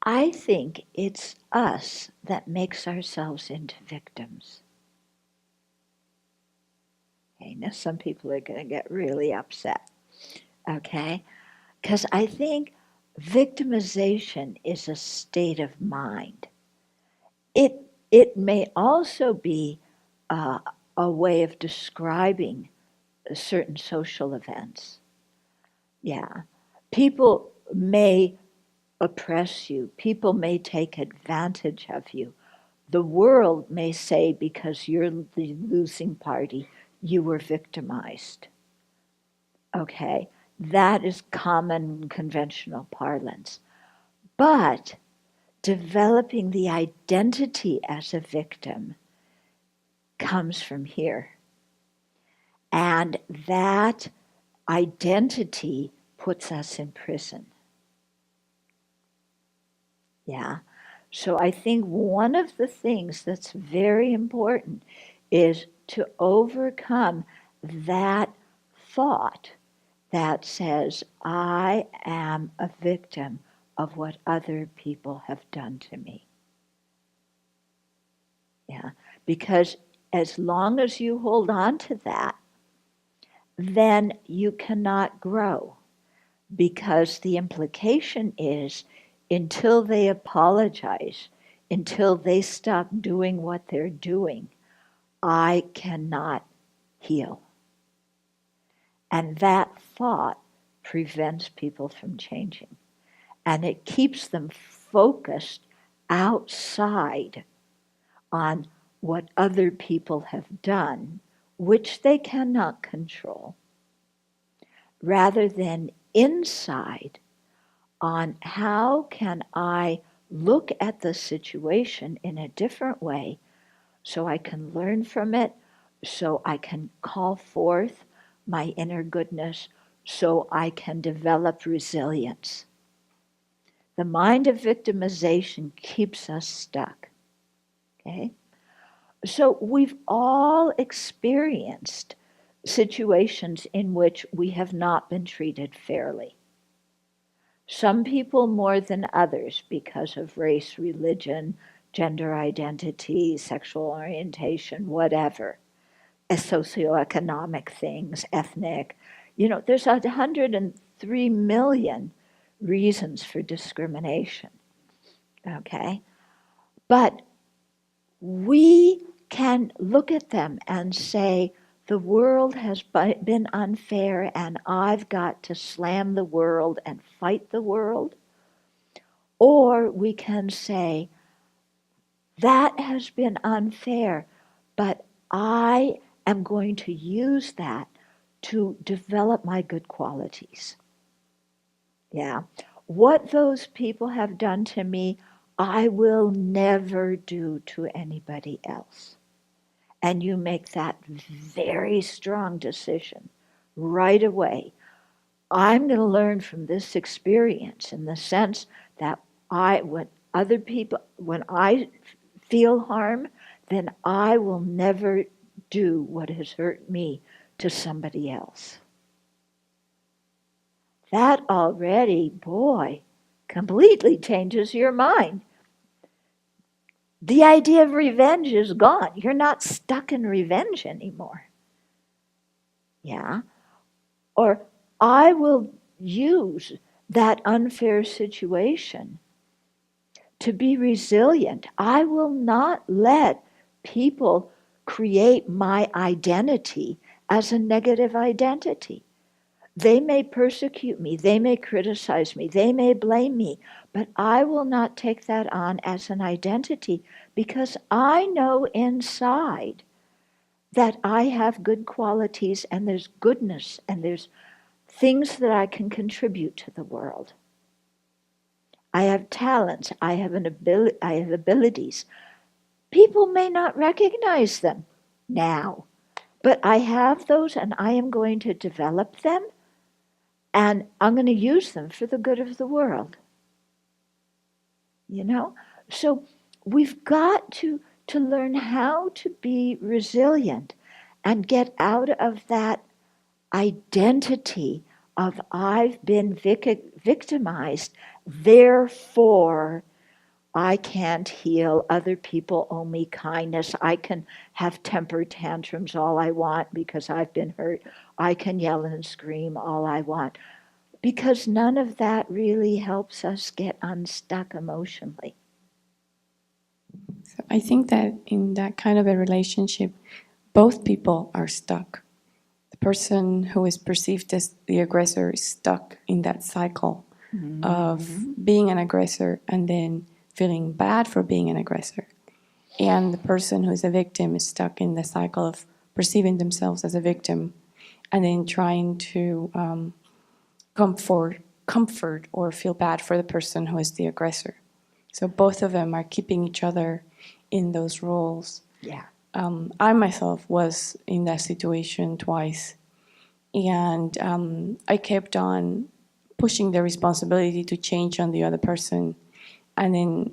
Speaker 1: I think it's us that makes ourselves into victims. Okay, now some people are going to get really upset. Okay? Because I think victimization is a state of mind. It may also be a way of describing certain social events. Yeah. People may oppress you. People may take advantage of you. The world may say, because you're the losing party, you were victimized. Okay? That is common conventional parlance. But developing the identity as a victim comes from here. And that identity puts us in prison. Yeah. So I think one of the things that's very important is to overcome that thought that says, I am a victim of what other people have done to me. Yeah. Because as long as you hold on to that, then you cannot grow. Because the implication is, until they apologize, until they stop doing what they're doing, I cannot heal. And that thought prevents people from changing. And it keeps them focused outside on what other people have done, which they cannot control, rather than inside on how can I look at the situation in a different way so I can learn from it, so I can call forth my inner goodness, so I can develop resilience. The mind of victimization keeps us stuck. Okay? So we've all experienced situations in which we have not been treated fairly. Some people more than others because of race, religion, gender identity, sexual orientation, whatever, socioeconomic things, ethnic. There's 103 million reasons for discrimination. Okay? But we can look at them and say, the world has been unfair and I've got to slam the world and fight the world. Or we can say, that has been unfair, but I am going to use that to develop my good qualities. Yeah. What those people have done to me, I will never do to anybody else. And you make that very strong decision right away. I'm going to learn from this experience in the sense that when I feel harm, then I will never do what has hurt me to somebody else. That already, boy, completely changes your mind. The idea of revenge is gone. You're not stuck in revenge anymore. Yeah? Or I will use that unfair situation to be resilient. I will not let people create my identity as a negative identity. They may persecute me, they may criticize me, they may blame me, but I will not take that on as an identity because I know inside that I have good qualities and there's goodness and there's things that I can contribute to the world. I have talents, I have abilities. People may not recognize them now, but I have those and I am going to develop them and I'm going to use them for the good of the world. You know? So we've got to learn how to be resilient and get out of that identity of I've been victimized, therefore I can't heal, other people owe me kindness, I can have temper tantrums all I want because I've been hurt, I can yell and scream all I want. Because none of that really helps us get unstuck emotionally.
Speaker 4: So I think that in that kind of a relationship, both people are stuck. The person who is perceived as the aggressor is stuck in that cycle of being an aggressor and then feeling bad for being an aggressor. And the person who is a victim is stuck in the cycle of perceiving themselves as a victim and then trying to comfort or feel bad for the person who is the aggressor. So both of them are keeping each other in those roles.
Speaker 1: Yeah.
Speaker 4: I myself was in that situation twice, and I kept on pushing the responsibility to change on the other person, and then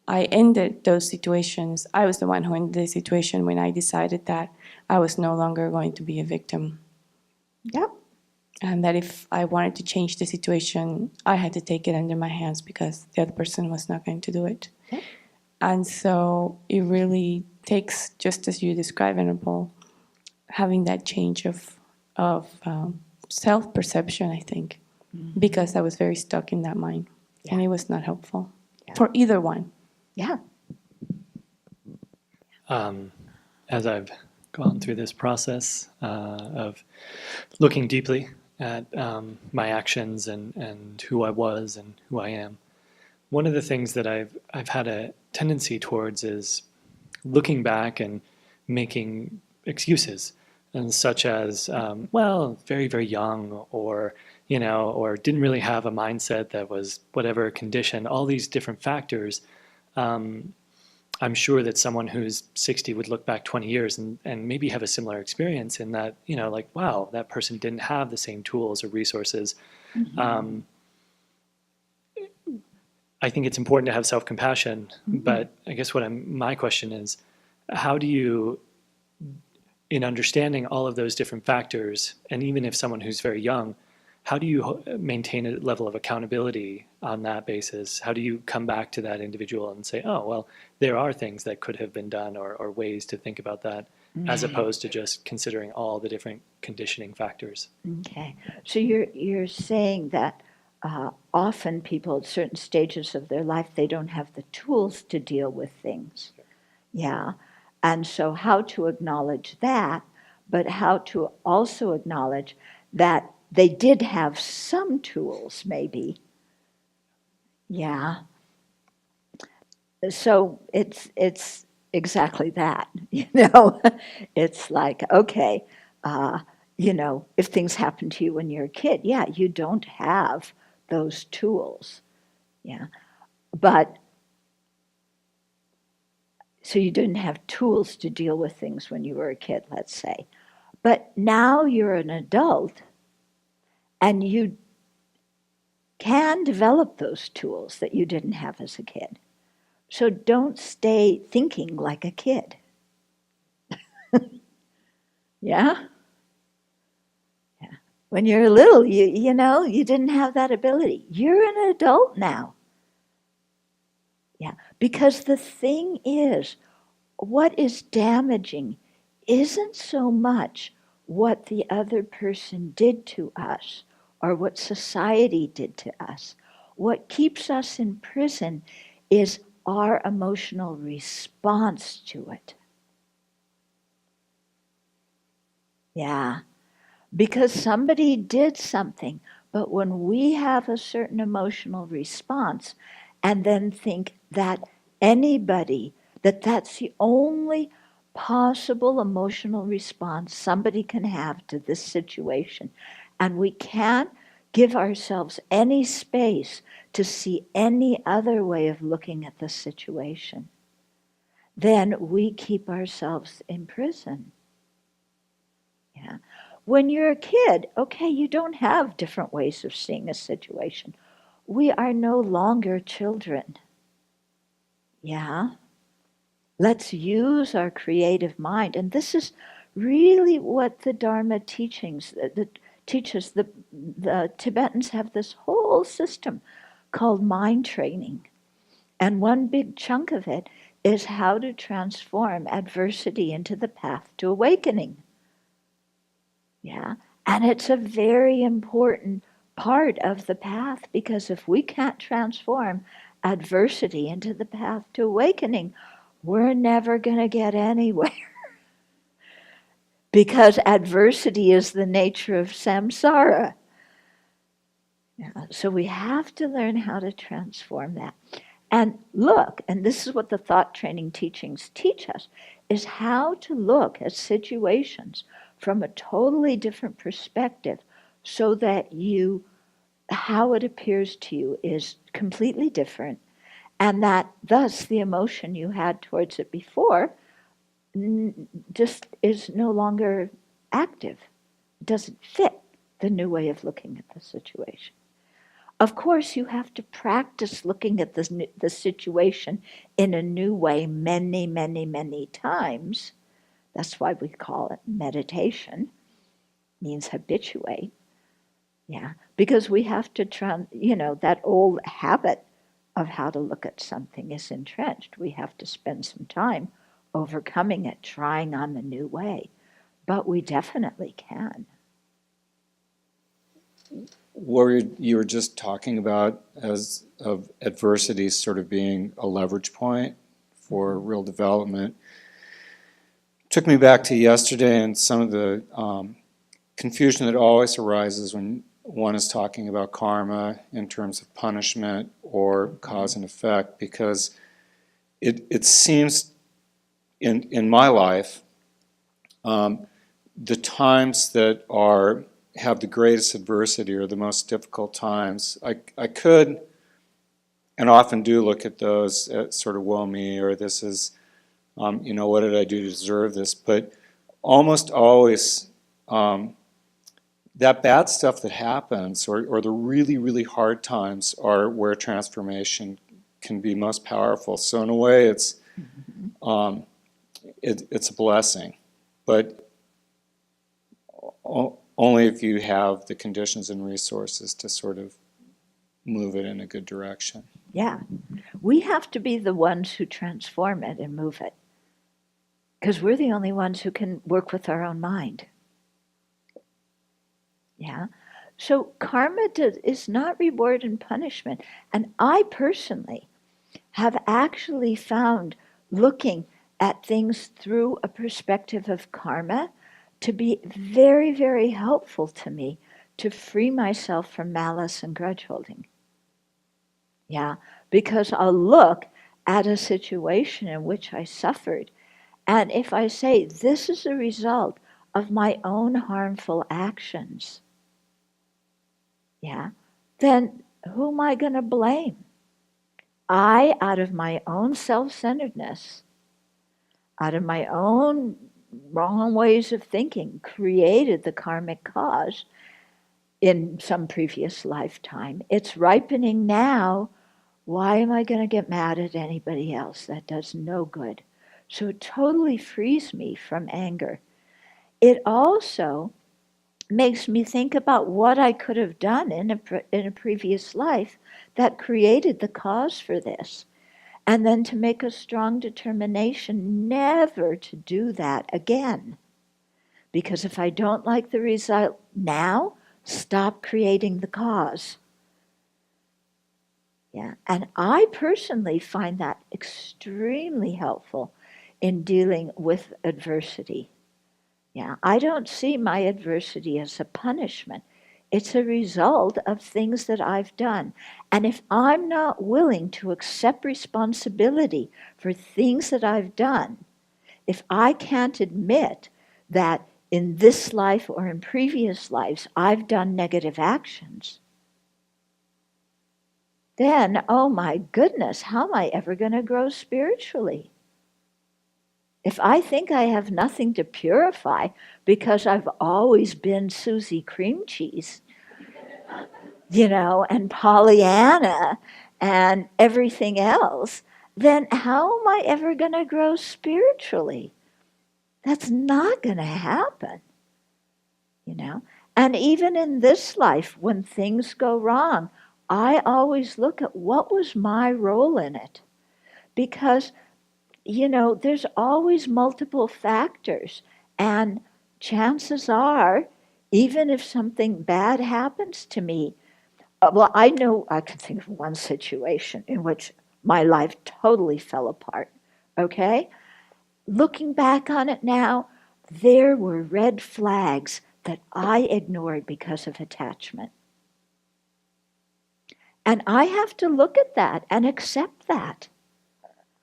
Speaker 4: I ended those situations. I was the one who ended the situation when I decided that I was no longer going to be a victim.
Speaker 1: Yep.
Speaker 4: And that if I wanted to change the situation, I had to take it under my hands because the other person was not going to do it.
Speaker 1: Yep.
Speaker 4: And so it really takes, just as you described, Venerable, having that change of self-perception, I think, because I was very stuck in that mind. Yeah. And it was not helpful for either one.
Speaker 1: Yeah.
Speaker 5: As I've gone through this process of looking deeply at my actions and who I was and who I am, one of the things that I've had a tendency towards is looking back and making excuses, and such as, well, very, very young, or, you know, or didn't really have a mindset that was whatever condition, all these different factors. I'm sure that someone who's 60 would look back 20 years and maybe have a similar experience in that, you know, like, wow, that person didn't have the same tools or resources. Mm-hmm. I think it's important to have self-compassion, but I guess my question is, how do you, in understanding all of those different factors, and even if someone who's very young, how do you maintain a level of accountability on that basis? How do you come back to that individual and say, oh, well, there are things that could have been done or ways to think about that, as opposed to just considering all the different conditioning factors?
Speaker 1: Okay. So you're saying that often people at certain stages of their life, they don't have the tools to deal with things. Yeah. And so how to acknowledge that, but how to also acknowledge that they did have some tools, maybe. Yeah. So it's exactly that, you know. It's like, okay, you know, if things happen to you when you're a kid, yeah, you don't have those tools. Yeah. But so you didn't have tools to deal with things when you were a kid, let's say. But now you're an adult and you can develop those tools that you didn't have as a kid. So don't stay thinking like a kid. Yeah? Yeah. When you're little, you know, you didn't have that ability. You're an adult now. Yeah. Because the thing is, what is damaging isn't so much what the other person did to us or what society did to us. What keeps us in prison is our emotional response to it. Yeah, because somebody did something, but when we have a certain emotional response and then think that anybody, that's the only possible emotional response somebody can have to this situation. And we can't give ourselves any space to see any other way of looking at the situation. Then we keep ourselves in prison. Yeah. When you're a kid, okay, you don't have different ways of seeing a situation. We are no longer children. Yeah. Let's use our creative mind. And this is really what the Dharma teachings teaches. The Tibetans have this whole system called mind training. And one big chunk of it is how to transform adversity into the path to awakening. Yeah. And it's a very important part of the path, because if we can't transform adversity into the path to awakening, we're never going to get anywhere. Because adversity is the nature of samsara. Yeah. So we have to learn how to transform that. And look, and this is what the thought training teachings teach us, is how to look at situations from a totally different perspective, so that how it appears to you is completely different, and that thus the emotion you had towards it before just is no longer active. It doesn't fit the new way of looking at the situation. Of course, you have to practice looking at the situation in a new way many, many, many times. That's why we call it meditation. It means habituate. Yeah, because we have to that old habit of how to look at something is entrenched. We have to spend some time overcoming it, trying on the new way. But we definitely can.
Speaker 6: What you were just talking about as of adversity sort of being a leverage point for real development took me back to yesterday and some of the confusion that always arises when one is talking about karma in terms of punishment or cause and effect, because it seems in my life the times that have the greatest adversity or the most difficult times, I could and often do look at those as sort of woe me, or this is, what did I do to deserve this? But almost always that bad stuff that happens, or the really, really hard times, are where transformation can be most powerful. So in a way, it's a blessing, but only if you have the conditions and resources to sort of move it in a good direction.
Speaker 1: Yeah. We have to be the ones who transform it and move it, because we're the only ones who can work with our own mind. Yeah. So karma is not reward and punishment. And I personally have actually found looking at things through a perspective of karma to be very, very helpful to me to free myself from malice and grudge holding. Yeah, because I'll look at a situation in which I suffered, and if I say, this is a result of my own harmful actions, yeah, then who am I going to blame? I, out of my own self-centeredness, out of my own wrong ways of thinking, created the karmic cause in some previous lifetime. It's ripening now. Why am I going to get mad at anybody else? That does no good. So it totally frees me from anger. It also makes me think about what I could have done in a previous life that created the cause for this. And then to make a strong determination never to do that again. Because if I don't like the result now, stop creating the cause. Yeah, and I personally find that extremely helpful in dealing with adversity. Yeah, I don't see my adversity as a punishment. It's a result of things that I've done. And if I'm not willing to accept responsibility for things that I've done, if I can't admit that in this life or in previous lives I've done negative actions, then, oh my goodness, how am I ever going to grow spiritually? If I think I have nothing to purify because I've always been Susie Cream Cheese, and Pollyanna and everything else, then how am I ever going to grow spiritually? That's not going to happen, And even in this life, when things go wrong, I always look at what was my role in it. Because, there's always multiple factors. And chances are, even if something bad happens to me, well, I know I can think of one situation in which my life totally fell apart, okay? Looking back on it now, there were red flags that I ignored because of attachment. And I have to look at that and accept that.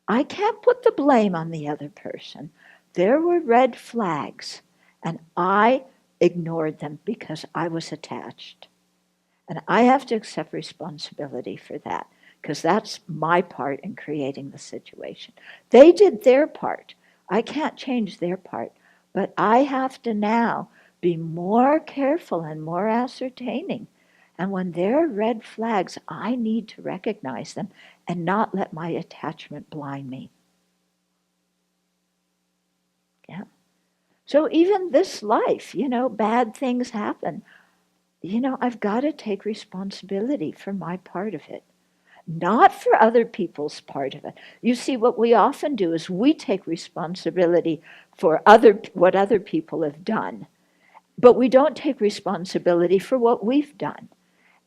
Speaker 1: I can't put the blame on the other person. There were red flags, and I ignored them because I was attached. And I have to accept responsibility for that, because that's my part in creating the situation. They did their part. I can't change their part. But I have to now be more careful and more ascertaining. And when there are red flags, I need to recognize them and not let my attachment blind me. Yeah. So even this life, bad things happen. I've got to take responsibility for my part of it, not for other people's part of it. You see, what we often do is we take responsibility for what other people have done, but we don't take responsibility for what we've done.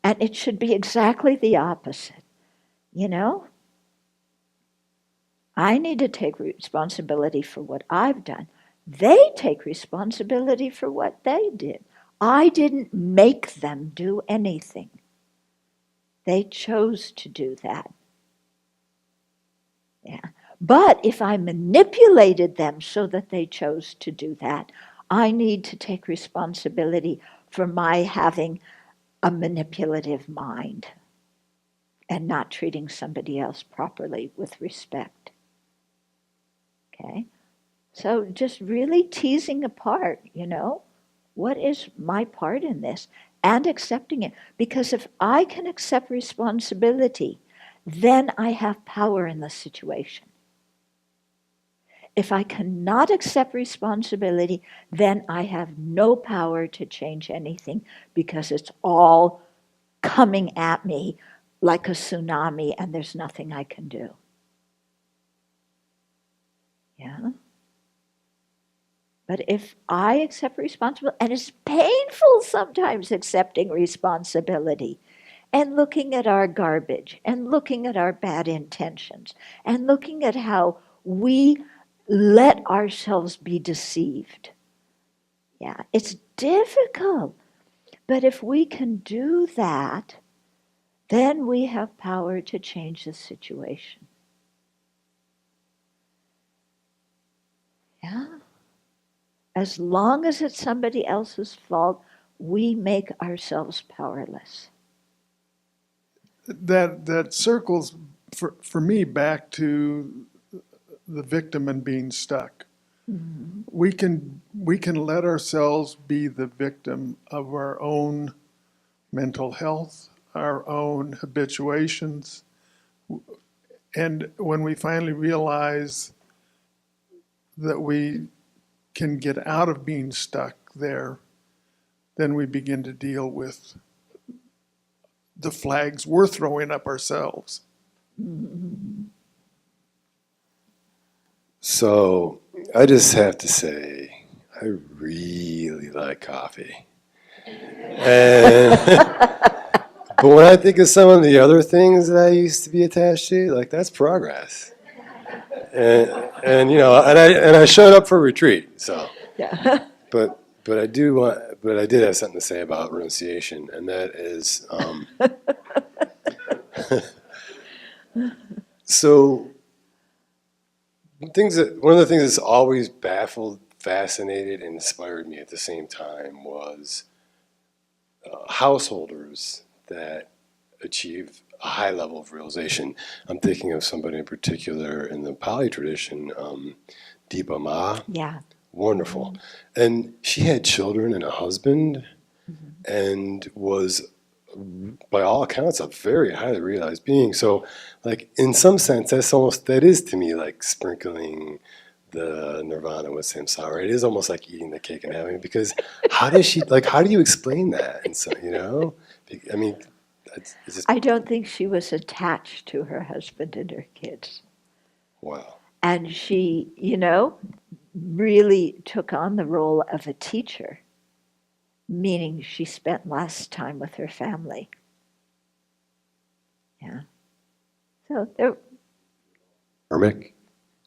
Speaker 1: And it should be exactly the opposite, I need to take responsibility for what I've done. They take responsibility for what they did. I didn't make them do anything. They chose to do that. Yeah. But if I manipulated them so that they chose to do that, I need to take responsibility for my having a manipulative mind and not treating somebody else properly with respect. Okay? So just really teasing apart, what is my part in this, and accepting it. Because if I can accept responsibility, then I have power in the situation. If I cannot accept responsibility, then I have no power to change anything, because it's all coming at me like a tsunami and there's nothing I can do. Yeah? But if I accept responsibility, and it's painful sometimes accepting responsibility, and looking at our garbage, and looking at our bad intentions, and looking at how we let ourselves be deceived. Yeah, it's difficult. But if we can do that, then we have power to change the situation. Yeah? As long as it's somebody else's fault, we make ourselves powerless.
Speaker 7: That circles for me back to the victim and being stuck. Mm-hmm. We can let ourselves be the victim of our own mental health, our own habituations, and when we finally realize that we can get out of being stuck there, then we begin to deal with the flags we're throwing up ourselves.
Speaker 8: So I just have to say, I really like coffee. But when I think of some of the other things that I used to be attached to, like, that's progress. And I showed up for retreat. So,
Speaker 1: Yeah.
Speaker 8: but I did have something to say about renunciation, and that is, so one of the things that's always baffled, fascinated, and inspired me at the same time was householders that achieve a high level of realization. I'm thinking of somebody in particular in the Pali tradition, Deepa Ma.
Speaker 1: Yeah.
Speaker 8: Wonderful. And she had children and a husband
Speaker 1: Mm-hmm.
Speaker 8: and was, by all accounts, a very highly realized being. So, like, in some sense, that is to me like sprinkling the nirvana with samsara. It is almost like eating the cake and having it, because how do you explain that? And so, I mean, it's just,
Speaker 1: I don't think she was attached to her husband and her kids.
Speaker 8: wow.
Speaker 1: And she, really took on the role of a teacher, meaning she spent less time with her family. Yeah. So there.
Speaker 8: Karmic,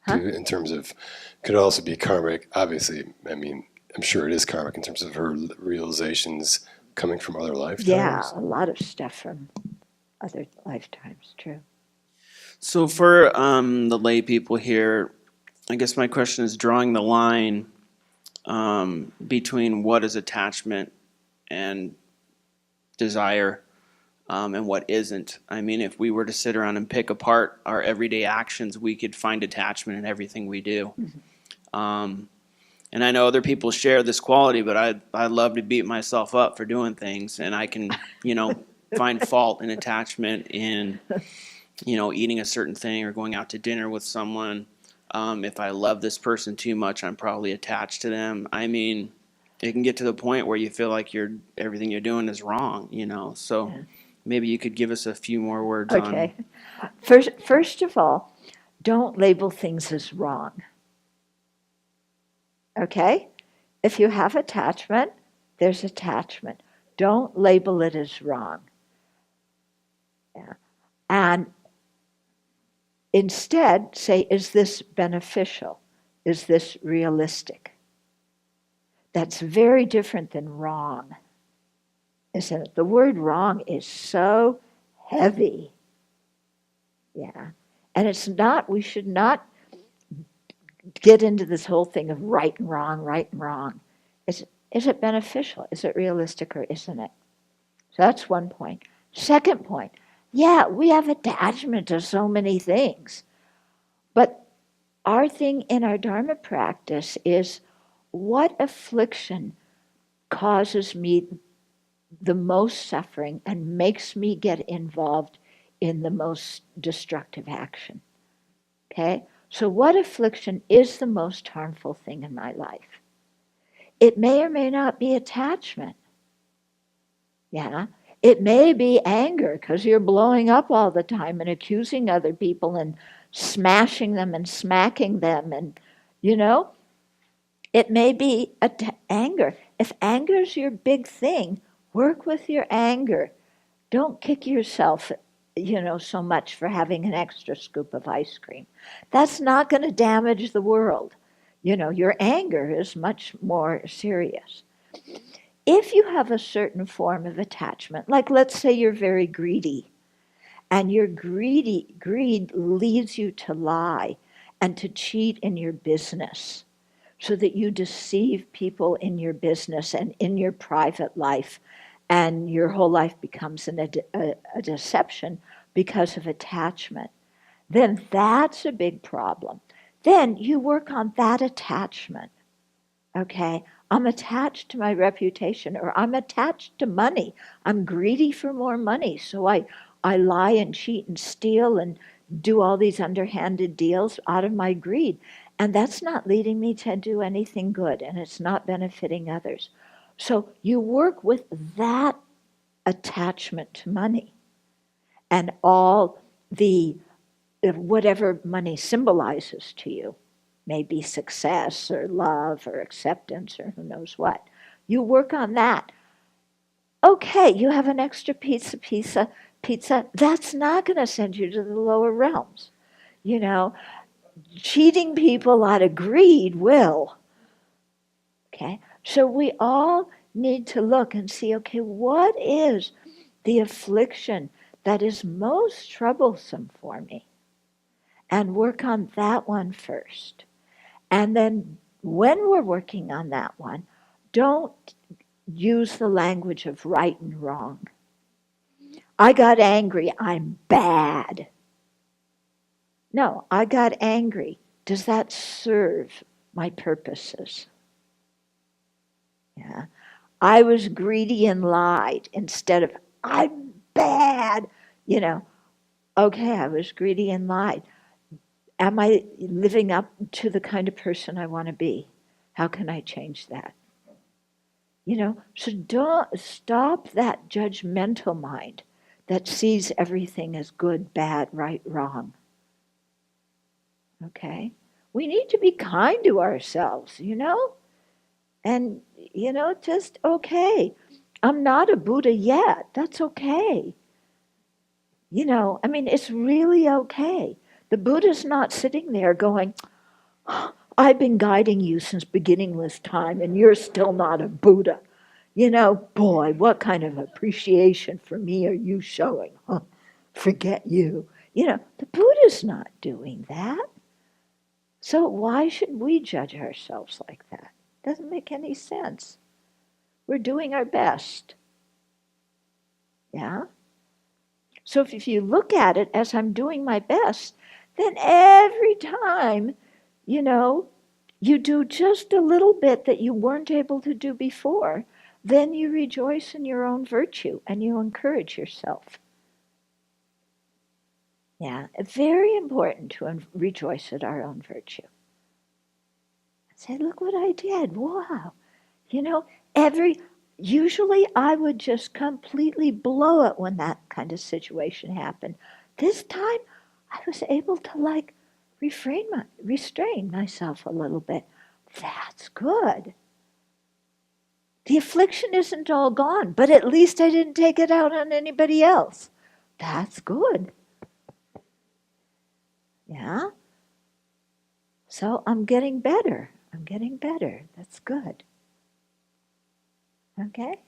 Speaker 1: Huh?
Speaker 8: too, in terms of, could also be karmic. Obviously, I mean, I'm sure it is karmic in terms of her realizations coming from other lifetimes.
Speaker 1: Yeah, a lot of stuff from other lifetimes, true.
Speaker 9: So for the lay people here, I guess my question is drawing the line between what is attachment and desire and what isn't. I mean, if we were to sit around and pick apart our everyday actions, we could find attachment in everything we do. And I know other people share this quality, but I love to beat myself up for doing things, and I can, find fault and attachment in, eating a certain thing or going out to dinner with someone. If I love this person too much, I'm probably attached to them. I mean, it can get to the point where you feel like everything you're doing is wrong, So
Speaker 1: Yeah.
Speaker 9: maybe you could give us a few more words
Speaker 1: Okay. First of all, don't label things as wrong. Okay? If you have attachment, there's attachment. Don't label it as wrong. Yeah. And instead, say, is this beneficial? Is this realistic? That's very different than wrong, isn't it? The word wrong is so heavy. Yeah. And it's not, we should not get into this whole thing of right and wrong, right and wrong. Is it beneficial? Is it realistic, or isn't it? So that's one point. Second point, yeah, we have attachment to so many things. But our thing in our Dharma practice is, what affliction causes me the most suffering and makes me get involved in the most destructive action? Okay? So what affliction is the most harmful thing in my life? It may or may not be attachment. Yeah? It may be anger because you're blowing up all the time and accusing other people and smashing them and smacking them, and, it may be anger. If anger's your big thing, work with your anger. Don't kick yourself, so much for having an extra scoop of ice cream. That's not going to damage the world. Your anger is much more serious. If you have a certain form of attachment, like let's say you're very greedy, and your greed leads you to lie and to cheat in your business, so that you deceive people in your business and in your private life, and your whole life becomes a deception because of attachment, then that's a big problem. Then you work on that attachment. Okay, I'm attached to my reputation, or I'm attached to money. I'm greedy for more money, so I lie and cheat and steal and do all these underhanded deals out of my greed. And that's not leading me to do anything good, and it's not benefiting others. So you work with that attachment to money and all the whatever money symbolizes to you. Maybe success or love or acceptance or who knows what. You work on that. Okay, you have an extra pizza. That's not going to send you to the lower realms. Cheating people out of greed will. Okay, so we all need to look and see, okay, what is the affliction that is most troublesome for me? and work on that one first. And then when we're working on that one, don't use the language of right and wrong. I got angry, I'm bad. No, I got angry. Does that serve my purposes? Yeah. I was greedy and lied instead of I'm bad. Okay, I was greedy and lied. Am I living up to the kind of person I want to be? How can I change that? So don't stop that judgmental mind that sees everything as good, bad, right, wrong. Okay? We need to be kind to ourselves, And, just okay. I'm not a Buddha yet. That's okay. It's really okay. The Buddha's not sitting there going, I've been guiding you since beginningless time and you're still not a Buddha. Boy, what kind of appreciation for me are you showing? Huh? Forget you. The Buddha's not doing that. So why should we judge ourselves like that? Doesn't make any sense. We're doing our best. Yeah? So if you look at it as I'm doing my best, then every time, you do just a little bit that you weren't able to do before, then you rejoice in your own virtue and you encourage yourself. Yeah, very important to rejoice at our own virtue. Say, look what I did. Wow. Usually I would just completely blow it when that kind of situation happened. This time I was able to restrain myself a little bit. That's good. The affliction isn't all gone, but at least I didn't take it out on anybody else. That's good. Yeah? So I'm getting better. That's good. Okay?